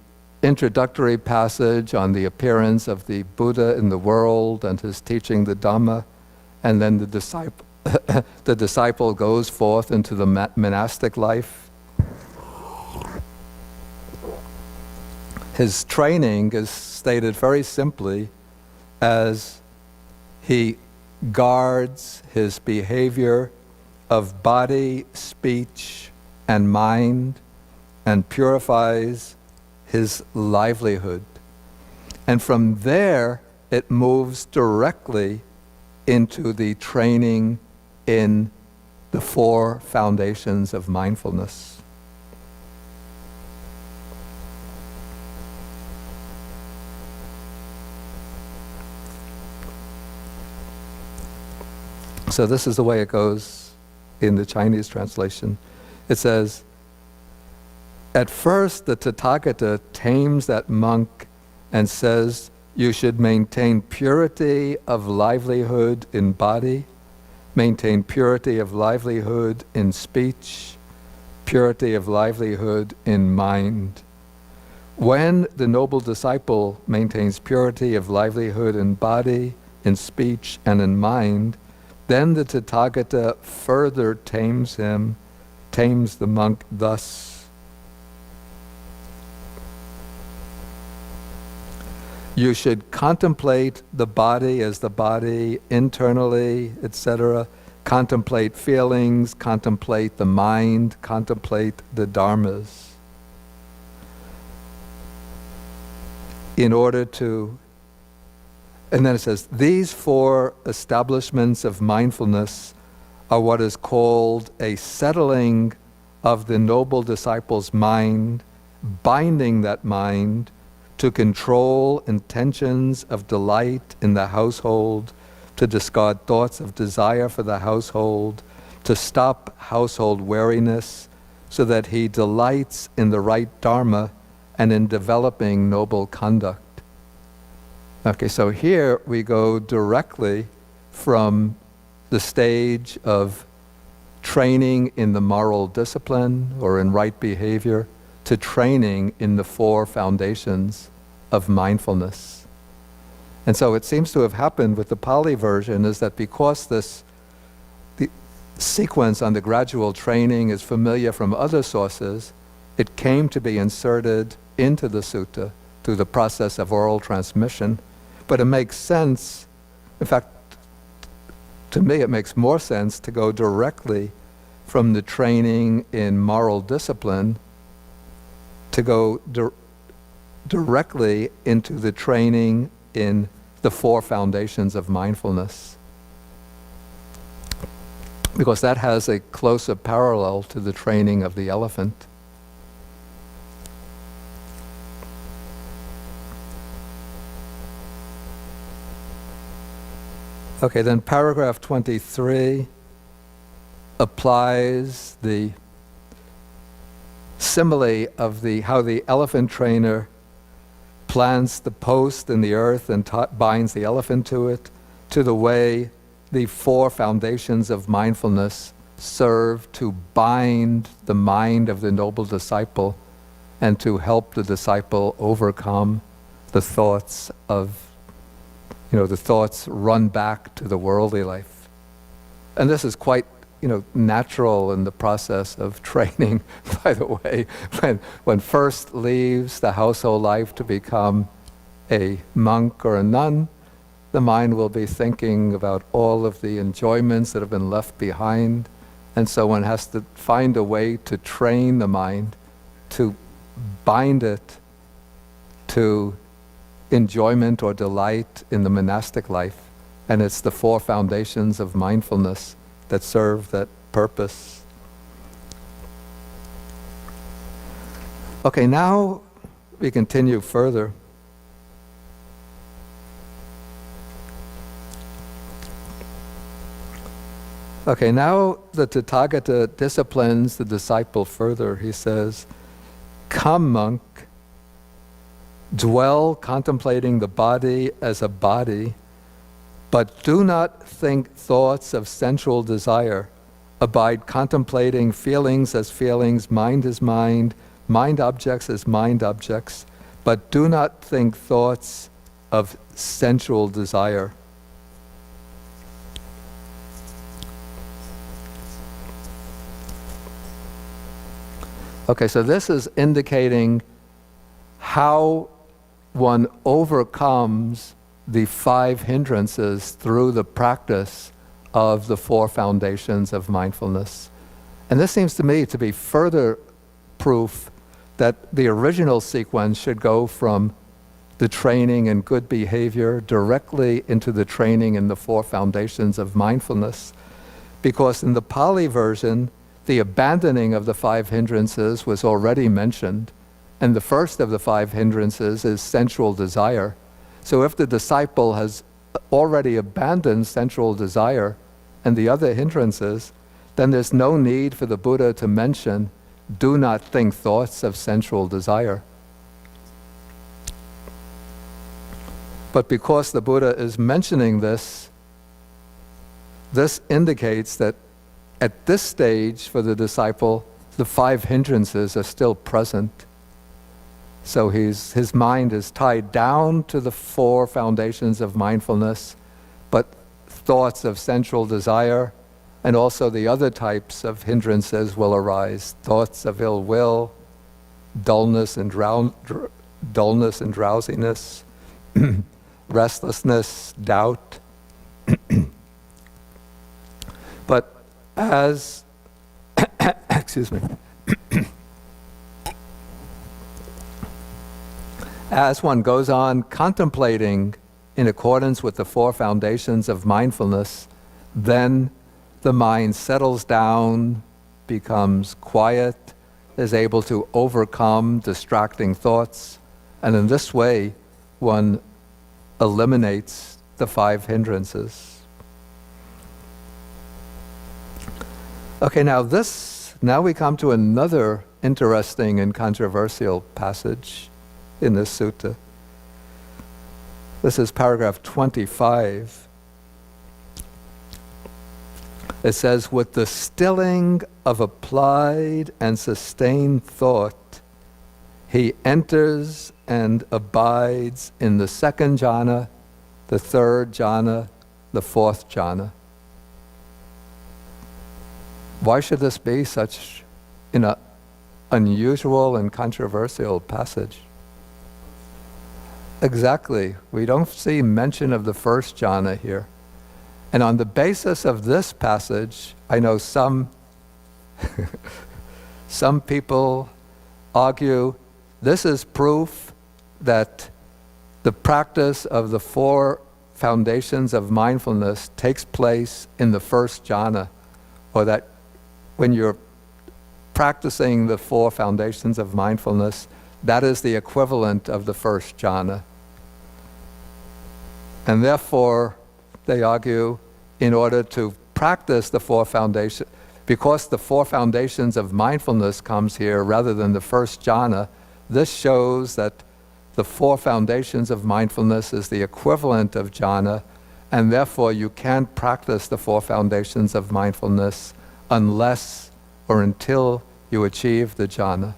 introductory passage on the appearance of the Buddha in the world and his teaching the Dhamma, and then the disciple goes forth into the monastic life. His training is stated very simply as he guards his behavior of body, speech, and mind, and purifies his livelihood. And from there, it moves directly into the training in the four foundations of mindfulness. So this is the way it goes in the Chinese translation. It says, at first the Tathagata tames that monk and says, you should maintain purity of livelihood in body, maintain purity of livelihood in speech, purity of livelihood in mind. When the noble disciple maintains purity of livelihood in body, in speech, and in mind, then the Tathagata further tames the monk thus. You should contemplate the body as the body internally, etc. Contemplate feelings, contemplate the mind, contemplate the dharmas. In order to, and then it says, these four establishments of mindfulness are what is called a settling of the noble disciple's mind, binding that mind to control intentions of delight in the household, to discard thoughts of desire for the household, to stop household weariness, so that he delights in the right dharma and in developing noble conduct. Okay, so here we go directly from the stage of training in the moral discipline or in right behavior to training in the four foundations of mindfulness. And so it seems to have happened with the Pali version is that because sequence on the gradual training is familiar from other sources, it came to be inserted into the sutta through the process of oral transmission. But it makes sense, in fact, to me it makes more sense to go directly from the training in moral discipline to go directly into the training in the 4 foundations of mindfulness. Because that has a closer parallel to the training of the elephant. Okay, then paragraph 23 applies the simile of how the elephant trainer plants the post in the earth and binds the elephant to it, to the way the 4 foundations of mindfulness serve to bind the mind of the noble disciple and to help the disciple overcome the thoughts the thoughts run back to the worldly life. And this is quite, natural in the process of training, by the way. When first leaves the household life to become a monk or a nun, the mind will be thinking about all of the enjoyments that have been left behind. And so one has to find a way to train the mind, to bind it to enjoyment or delight in the monastic life. And it's the 4 foundations of mindfulness that serve that purpose. Okay, now we continue further. Okay, now the Tathagata disciplines the disciple further. He says, "Come, monk, dwell contemplating the body as a body, but do not think thoughts of sensual desire. Abide contemplating feelings as feelings, mind as mind objects as mind objects, but do not think thoughts of sensual desire." Okay, so this is indicating how one overcomes the 5 hindrances through the practice of the 4 foundations of mindfulness. And this seems to me to be further proof that the original sequence should go from the training in good behavior directly into the training in the 4 foundations of mindfulness. Because in the Pali version, the abandoning of the 5 hindrances was already mentioned. And the first of the 5 hindrances is sensual desire. So if the disciple has already abandoned sensual desire and the other hindrances, then there's no need for the Buddha to mention, "Do not think thoughts of sensual desire." But because the Buddha is mentioning this, this indicates that at this stage for the disciple, the 5 hindrances are still present. So his mind is tied down to the 4 foundations of mindfulness, but thoughts of sensual desire and also the other types of hindrances will arise. Thoughts of ill will, dullness and drowsiness, restlessness, doubt. But as, excuse me, as one goes on contemplating in accordance with the 4 foundations of mindfulness, then the mind settles down, becomes quiet, is able to overcome distracting thoughts, and in this way, one eliminates the 5 hindrances. Okay, now we come to another interesting and controversial passage in this sutta. This is paragraph 25. It says, "With the stilling of applied and sustained thought, he enters and abides in the 2nd jhana, the 3rd jhana, the 4th jhana." Why should this be such an unusual and controversial passage? Exactly. We don't see mention of the first jhana here. And on the basis of this passage, I know some people argue this is proof that the practice of the 4 foundations of mindfulness takes place in the first jhana, or that when you're practicing the 4 foundations of mindfulness, that is the equivalent of the first jhana. And therefore, they argue, in order to practice the 4 foundations, because the 4 foundations of mindfulness comes here rather than the first jhana, this shows that the 4 foundations of mindfulness is the equivalent of jhana, and therefore you can't practice the 4 foundations of mindfulness unless or until you achieve the jhana.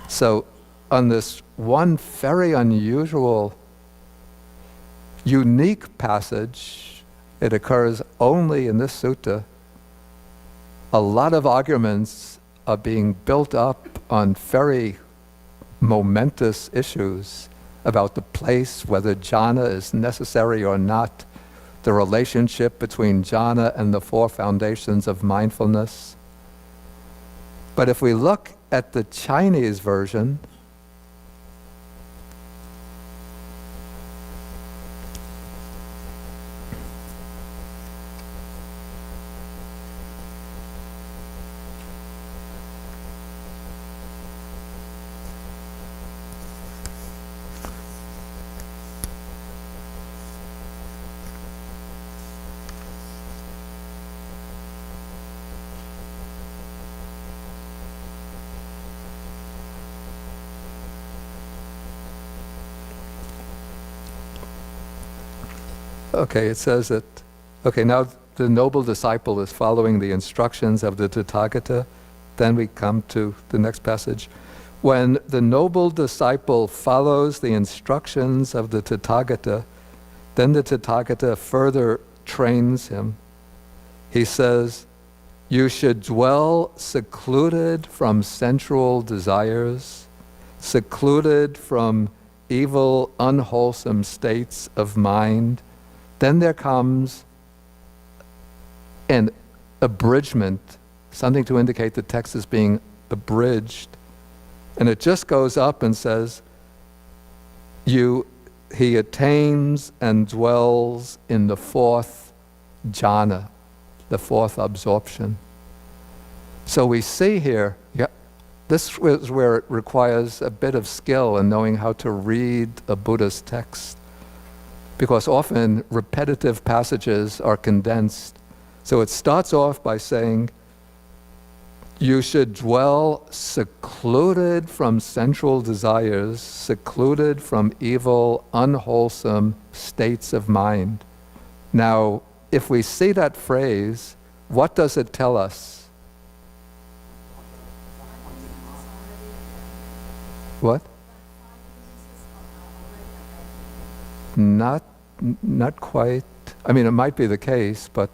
So on this one very unusual, unique passage, it occurs only in this sutta, a lot of arguments are being built up on very momentous issues about the place, whether jhana is necessary or not, the relationship between jhana and the 4 foundations of mindfulness. But if we look at the Chinese version, it says that, now the noble disciple is following the instructions of the Tathagata. Then we come to the next passage. When the noble disciple follows the instructions of the Tathagata, then the Tathagata further trains him. He says, you should dwell secluded from sensual desires, secluded from evil, unwholesome states of mind. Then there comes an abridgment, something to indicate the text is being abridged. And it just goes up and says, he attains and dwells in the 4th jhana, the 4th absorption. So we see here, this is where it requires a bit of skill in knowing how to read a Buddhist text, because often repetitive passages are condensed. So it starts off by saying, you should dwell secluded from sensual desires, secluded from evil, unwholesome states of mind. Now, if we see that phrase, what does it tell us? What? Not quite. I mean, it might be the case, but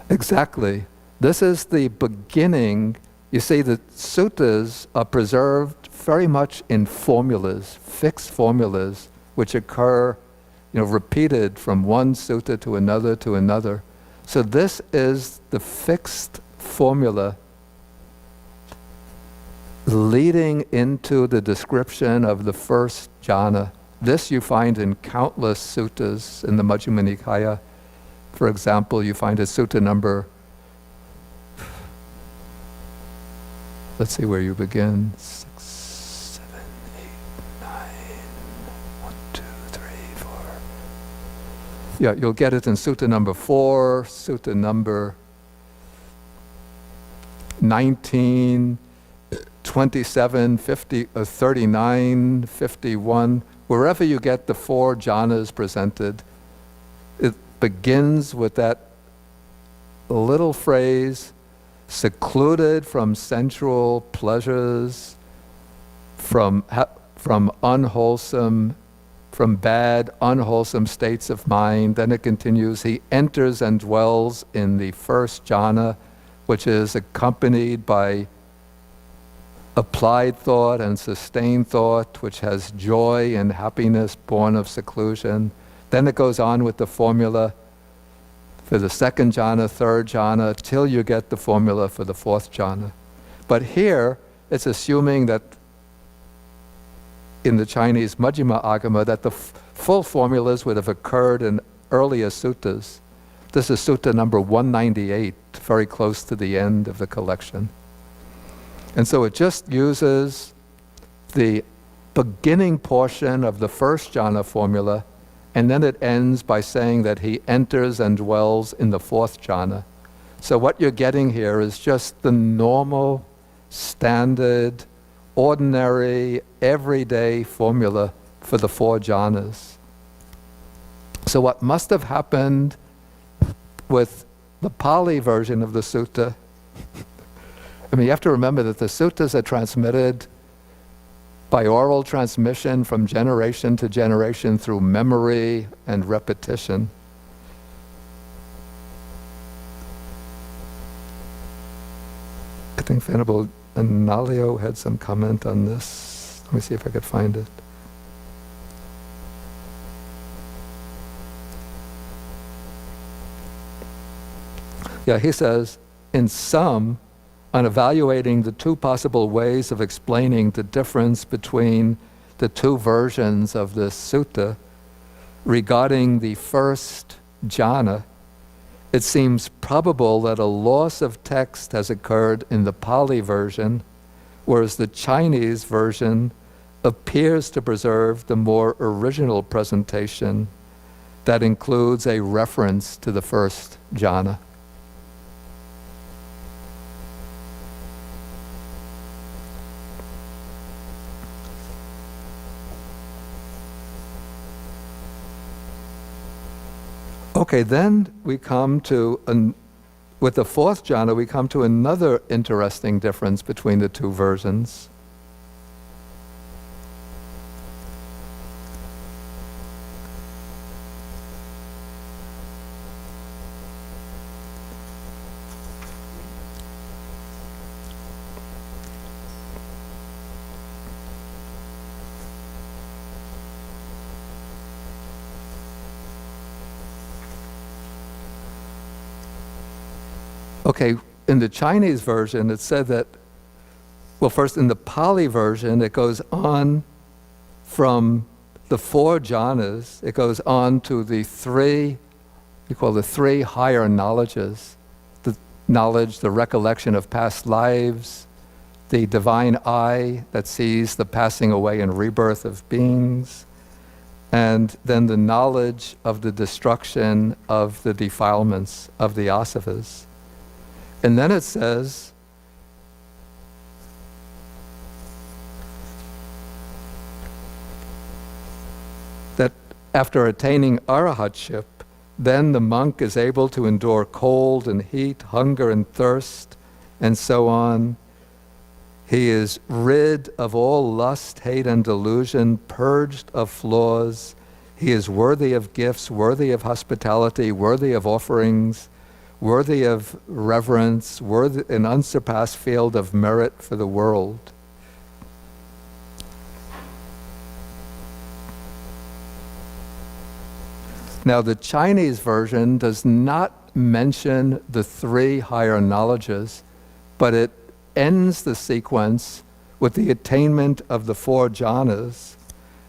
exactly. This is the beginning. You see, the suttas are preserved very much in formulas, fixed formulas, which occur, repeated from one sutta to another to another. So this is the fixed formula leading into the description of the first jhana. This you find in countless suttas in the Majjhima Nikaya. For example, you find a sutta number, let's see where you begin, 6, 7, 8, 9, 1, 2, 3, 4. Yeah, you'll get it in sutta number 4, sutta number 19, 27, 50, 39, 51. Wherever you get the 4 jhanas presented, it begins with that little phrase, secluded from sensual pleasures, from unwholesome, from bad, unwholesome states of mind. Then it continues, he enters and dwells in the first jhana, which is accompanied by applied thought and sustained thought, which has joy and happiness born of seclusion. Then it goes on with the formula for the second jhana, third jhana, till you get the formula for the fourth jhana. But here, it's assuming that in the Chinese Majjhima Agama, that the full formulas would have occurred in earlier suttas. This is sutta number 198, very close to the end of the collection. And so it just uses the beginning portion of the first jhana formula, and then it ends by saying that he enters and dwells in the fourth jhana. So what you're getting here is just the normal, standard, ordinary, everyday formula for the four jhanas. So what must have happened with the Pali version of the sutta, I mean, you have to remember that the suttas are transmitted by oral transmission from generation to generation through memory and repetition. I think Venerable Analio had some comment on this. Let me see if I could find it. Yeah, he says, in sum, on evaluating the two possible ways of explaining the difference between the two versions of this sutta, regarding the first jhana, it seems probable that a loss of text has occurred in the Pali version, whereas the Chinese version appears to preserve the more original presentation that includes a reference to the first jhana. Okay, then we come to, with the fourth jhana, we come to another interesting difference between the two versions. Okay, in the Chinese version, it said that, well, first in the Pali version, it goes on from the four jhanas, it goes on to the three, we call the three higher knowledges. The knowledge, the recollection of past lives, the divine eye that sees the passing away and rebirth of beings, and then the knowledge of the destruction of the defilements of the asavas. And then it says, that after attaining arahatship, then the monk is able to endure cold and heat, hunger and thirst, and so on. He is rid of all lust, hate, and delusion, purged of flaws. He is worthy of gifts, worthy of hospitality, worthy of offerings, worthy of reverence, worthy an unsurpassed field of merit for the world. Now, the Chinese version does not mention the three higher knowledges, but it ends the sequence with the attainment of the four jhanas.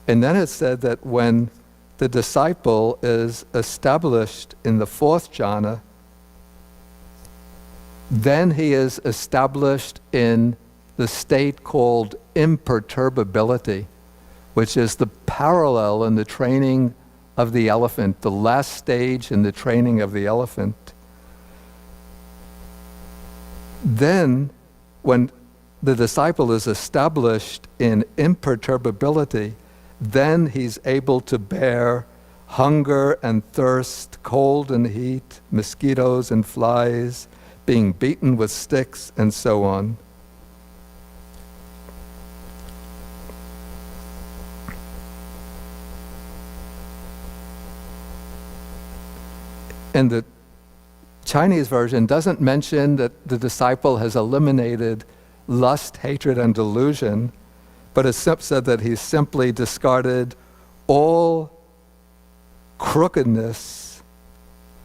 And then it said that when the disciple is established in the fourth jhana, then he is established in the state called imperturbability, which is the parallel in the training of the elephant, the last stage in the training of the elephant. Then, when the disciple is established in imperturbability, then he's able to bear hunger and thirst, cold and heat, mosquitoes and flies, being beaten with sticks, and so on. And the Chinese version doesn't mention that the disciple has eliminated lust, hatred, and delusion, but it's said that he's simply discarded all crookedness,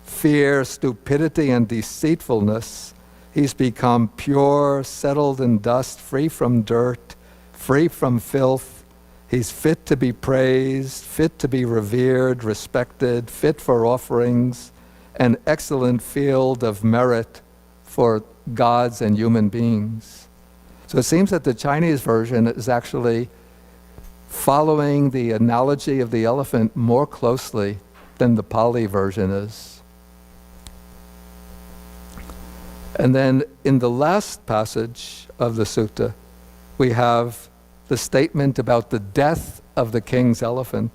fear, stupidity, and deceitfulness. He's become pure, settled in dust, free from dirt, free from filth. He's fit to be praised, fit to be revered, respected, fit for offerings, an excellent field of merit for gods and human beings. So it seems that the Chinese version is actually following the analogy of the elephant more closely than the Pali version is. And then in the last passage of the sutta, we have the statement about the death of the king's elephant.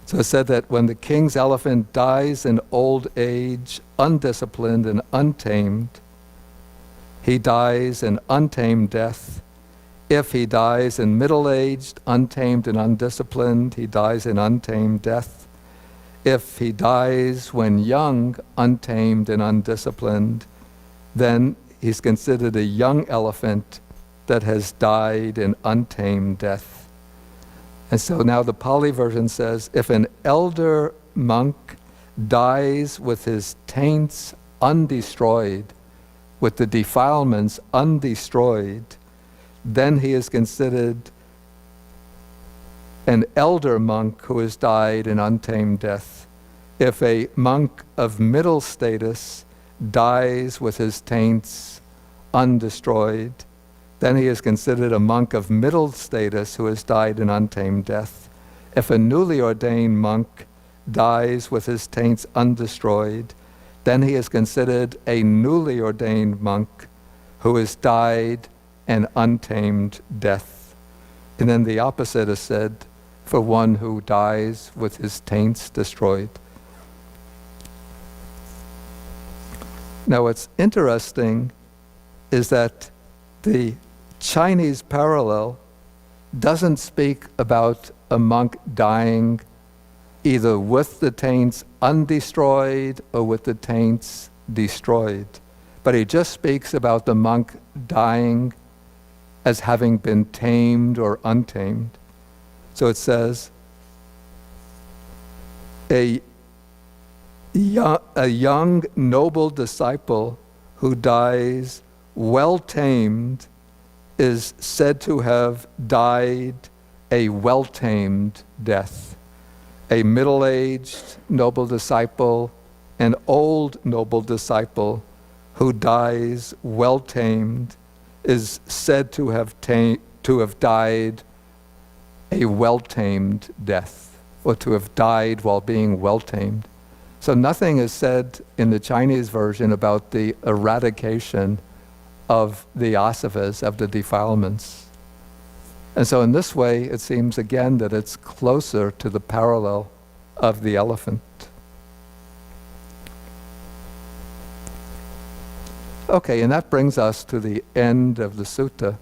So it said that when the king's elephant dies in old age, undisciplined and untamed, he dies an untamed death. If he dies in middle-aged, untamed and undisciplined, he dies an untamed death. If he dies when young, untamed and undisciplined, then he's considered a young elephant that has died an untamed death. And so now the Pali version says, if an elder monk dies with his taints undestroyed, with the defilements undestroyed, then he is considered an elder monk who has died an untamed death. If a monk of middle status dies with his taints undestroyed, then he is considered a monk of middle status who has died an untamed death. If a newly ordained monk dies with his taints undestroyed, then he is considered a newly ordained monk who has died an untamed death. And then the opposite is said for one who dies with his taints destroyed. Now what's interesting is that the Chinese parallel doesn't speak about a monk dying either with the taints undestroyed or with the taints destroyed. But he just speaks about the monk dying as having been tamed or untamed. So it says, a young noble disciple who dies well tamed is said to have died a well-tamed death. A middle-aged noble disciple, an old noble disciple who dies well-tamed is said to have died a well-tamed death, or to have died while being well-tamed. So nothing is said in the Chinese version about the eradication of the asavas, of the defilements. And so in this way, it seems again that it's closer to the parallel of the elephant. Okay, and that brings us to the end of the sutta.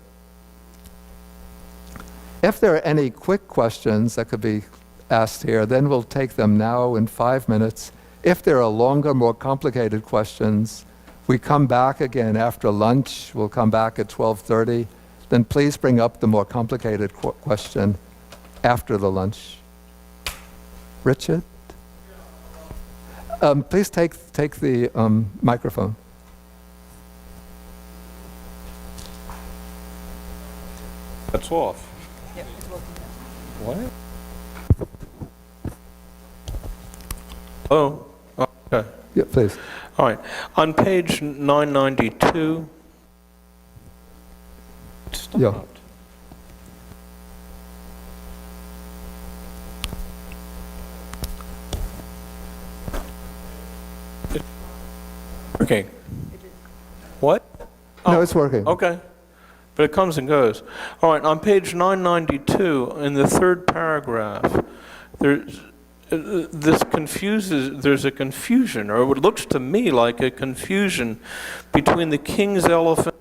If there are any quick questions that could be asked here, then we'll take them now in 5 minutes. If there are longer, more complicated questions, we come back again after lunch. We'll come back at 12:30. Then please bring up the more complicated question after the lunch. Richard? Please take the microphone. That's off. Yeah, it's working now. What? Oh, okay. Yeah, please. All right. On page 992, it stopped. Yeah. Okay. What? No, it's working. Okay. But it comes and goes. All right, on page 992, in the third paragraph, there's a confusion, or it looks to me like a confusion between the king's elephant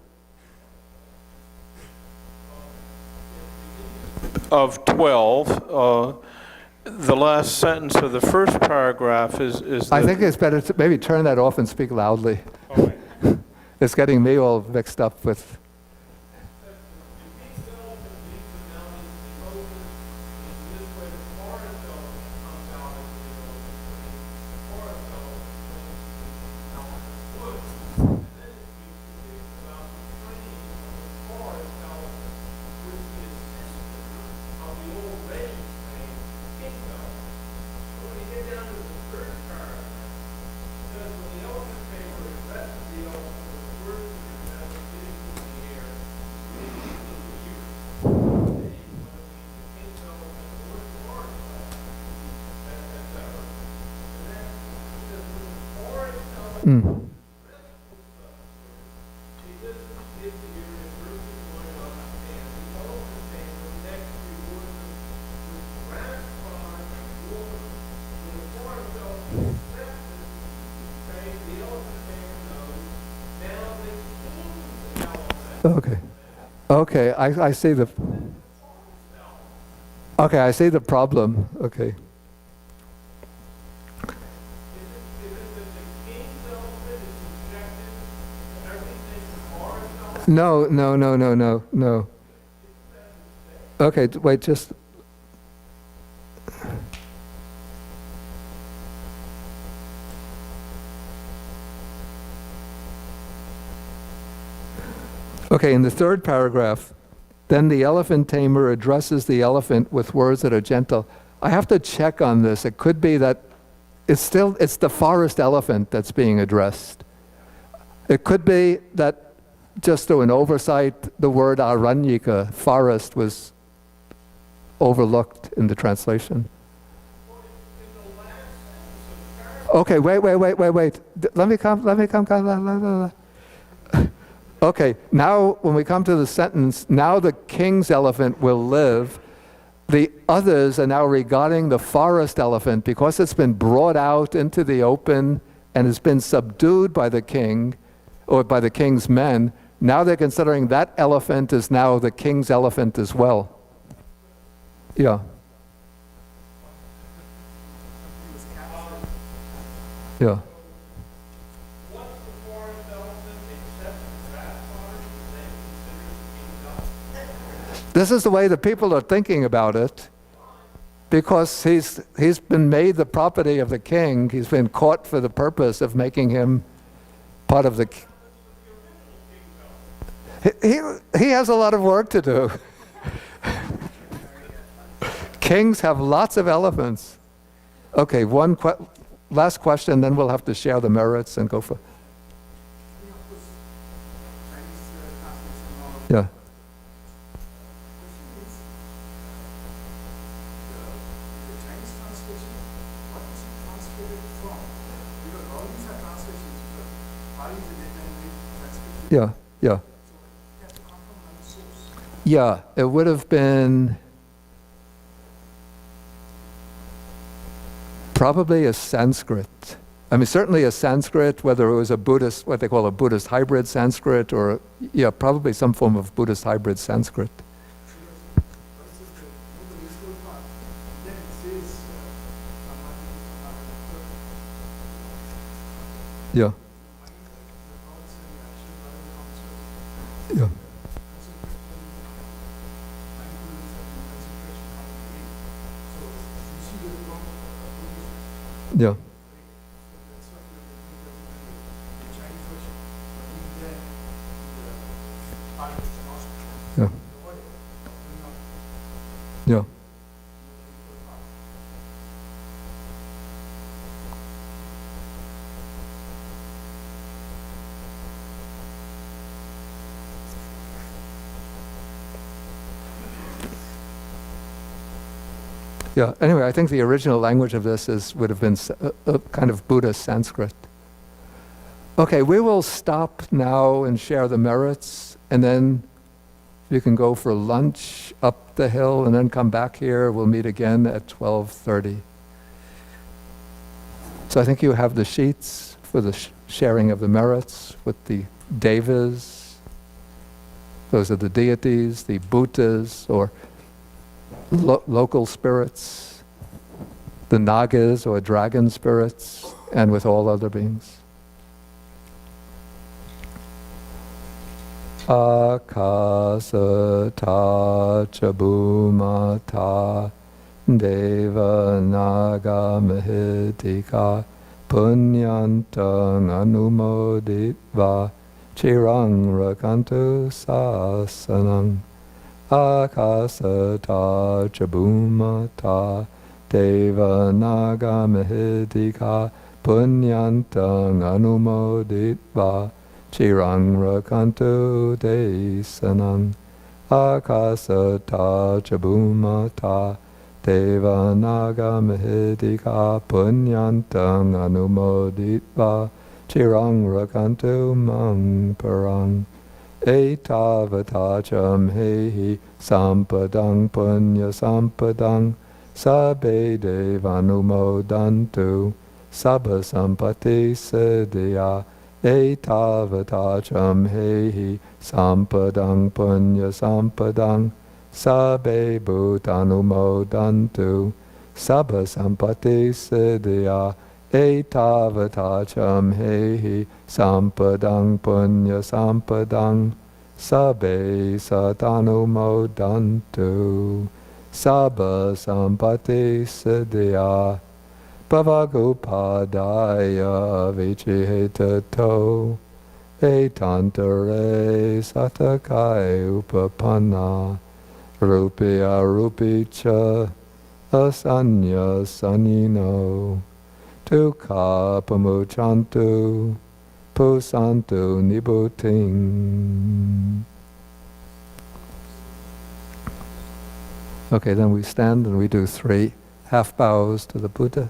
of 12 the last sentence of the first paragraph is I think it's better to maybe turn that off and speak loudly. It's getting me all mixed up with. Mm. Okay. Okay, I see the. Okay, I see the problem. Okay. No, no, no, no, no, no. Okay, wait, just. Okay, in the third paragraph, then the elephant tamer addresses the elephant with words that are gentle. I have to check on this. It could be that it's the forest elephant that's being addressed. It could be that just through an oversight, the word aranyika, forest, was overlooked in the translation. Okay, wait. Let me come. Okay, now when we come to the sentence, now the king's elephant will live. The others are now regarding the forest elephant because it's been brought out into the open and has been subdued by the king or by the king's men. Now they're considering that elephant is now the king's elephant as well. Yeah. Yeah. This is the way the people are thinking about it, because he's been made the property of the king. He's been caught for the purpose of making him part of the. He has a lot of work to do. Kings have lots of elephants. Okay, last question, then we'll have to share the merits and go for. Yeah. Yeah, yeah. Yeah, it would have been probably a Sanskrit. I mean, certainly a Sanskrit, whether it was a Buddhist, what they call a Buddhist hybrid Sanskrit, or, yeah, probably some form of Buddhist hybrid Sanskrit. Yeah. Yeah. Yeah. Yeah. Yeah. Yeah, anyway, I think the original language of this would have been a kind of Buddhist Sanskrit. Okay, we will stop now and share the merits, and then you can go for lunch up the hill and then come back here. We'll meet again at 12:30. So I think you have the sheets for the sharing of the merits with the devas. Those are the deities, the bhutas, or local spirits. the nagas or dragon spirits, and with all other beings. Akasata chabumata deva naga mahitika punyantang anumoditva chirang rakantu sasanang. Akasata chabumata deva naga mahitika punyantang anumoditva chirang rakantu desanang. Akasata chabumata deva naga mahidika punyantang anumoditva chirang rakantu mang parang. Etavatacham hehi sampadang punya sampadang sabe devanumodantu sabha sampati siddhya. Etavatacham hehi sampadang punya sampadang sabe bhutanumodantu sabha sampati siddhya. Etavatacham hehi sampadang punya sampadang sabe satanumodantu sabha sampati siddhya. Bhavagopadaya vichihitato etantare satakai upapanna rupya rupicha asanya sanino tukha pamuchantu pusantu nibuting. Okay, then we stand and we do 3 half bows to the Buddha.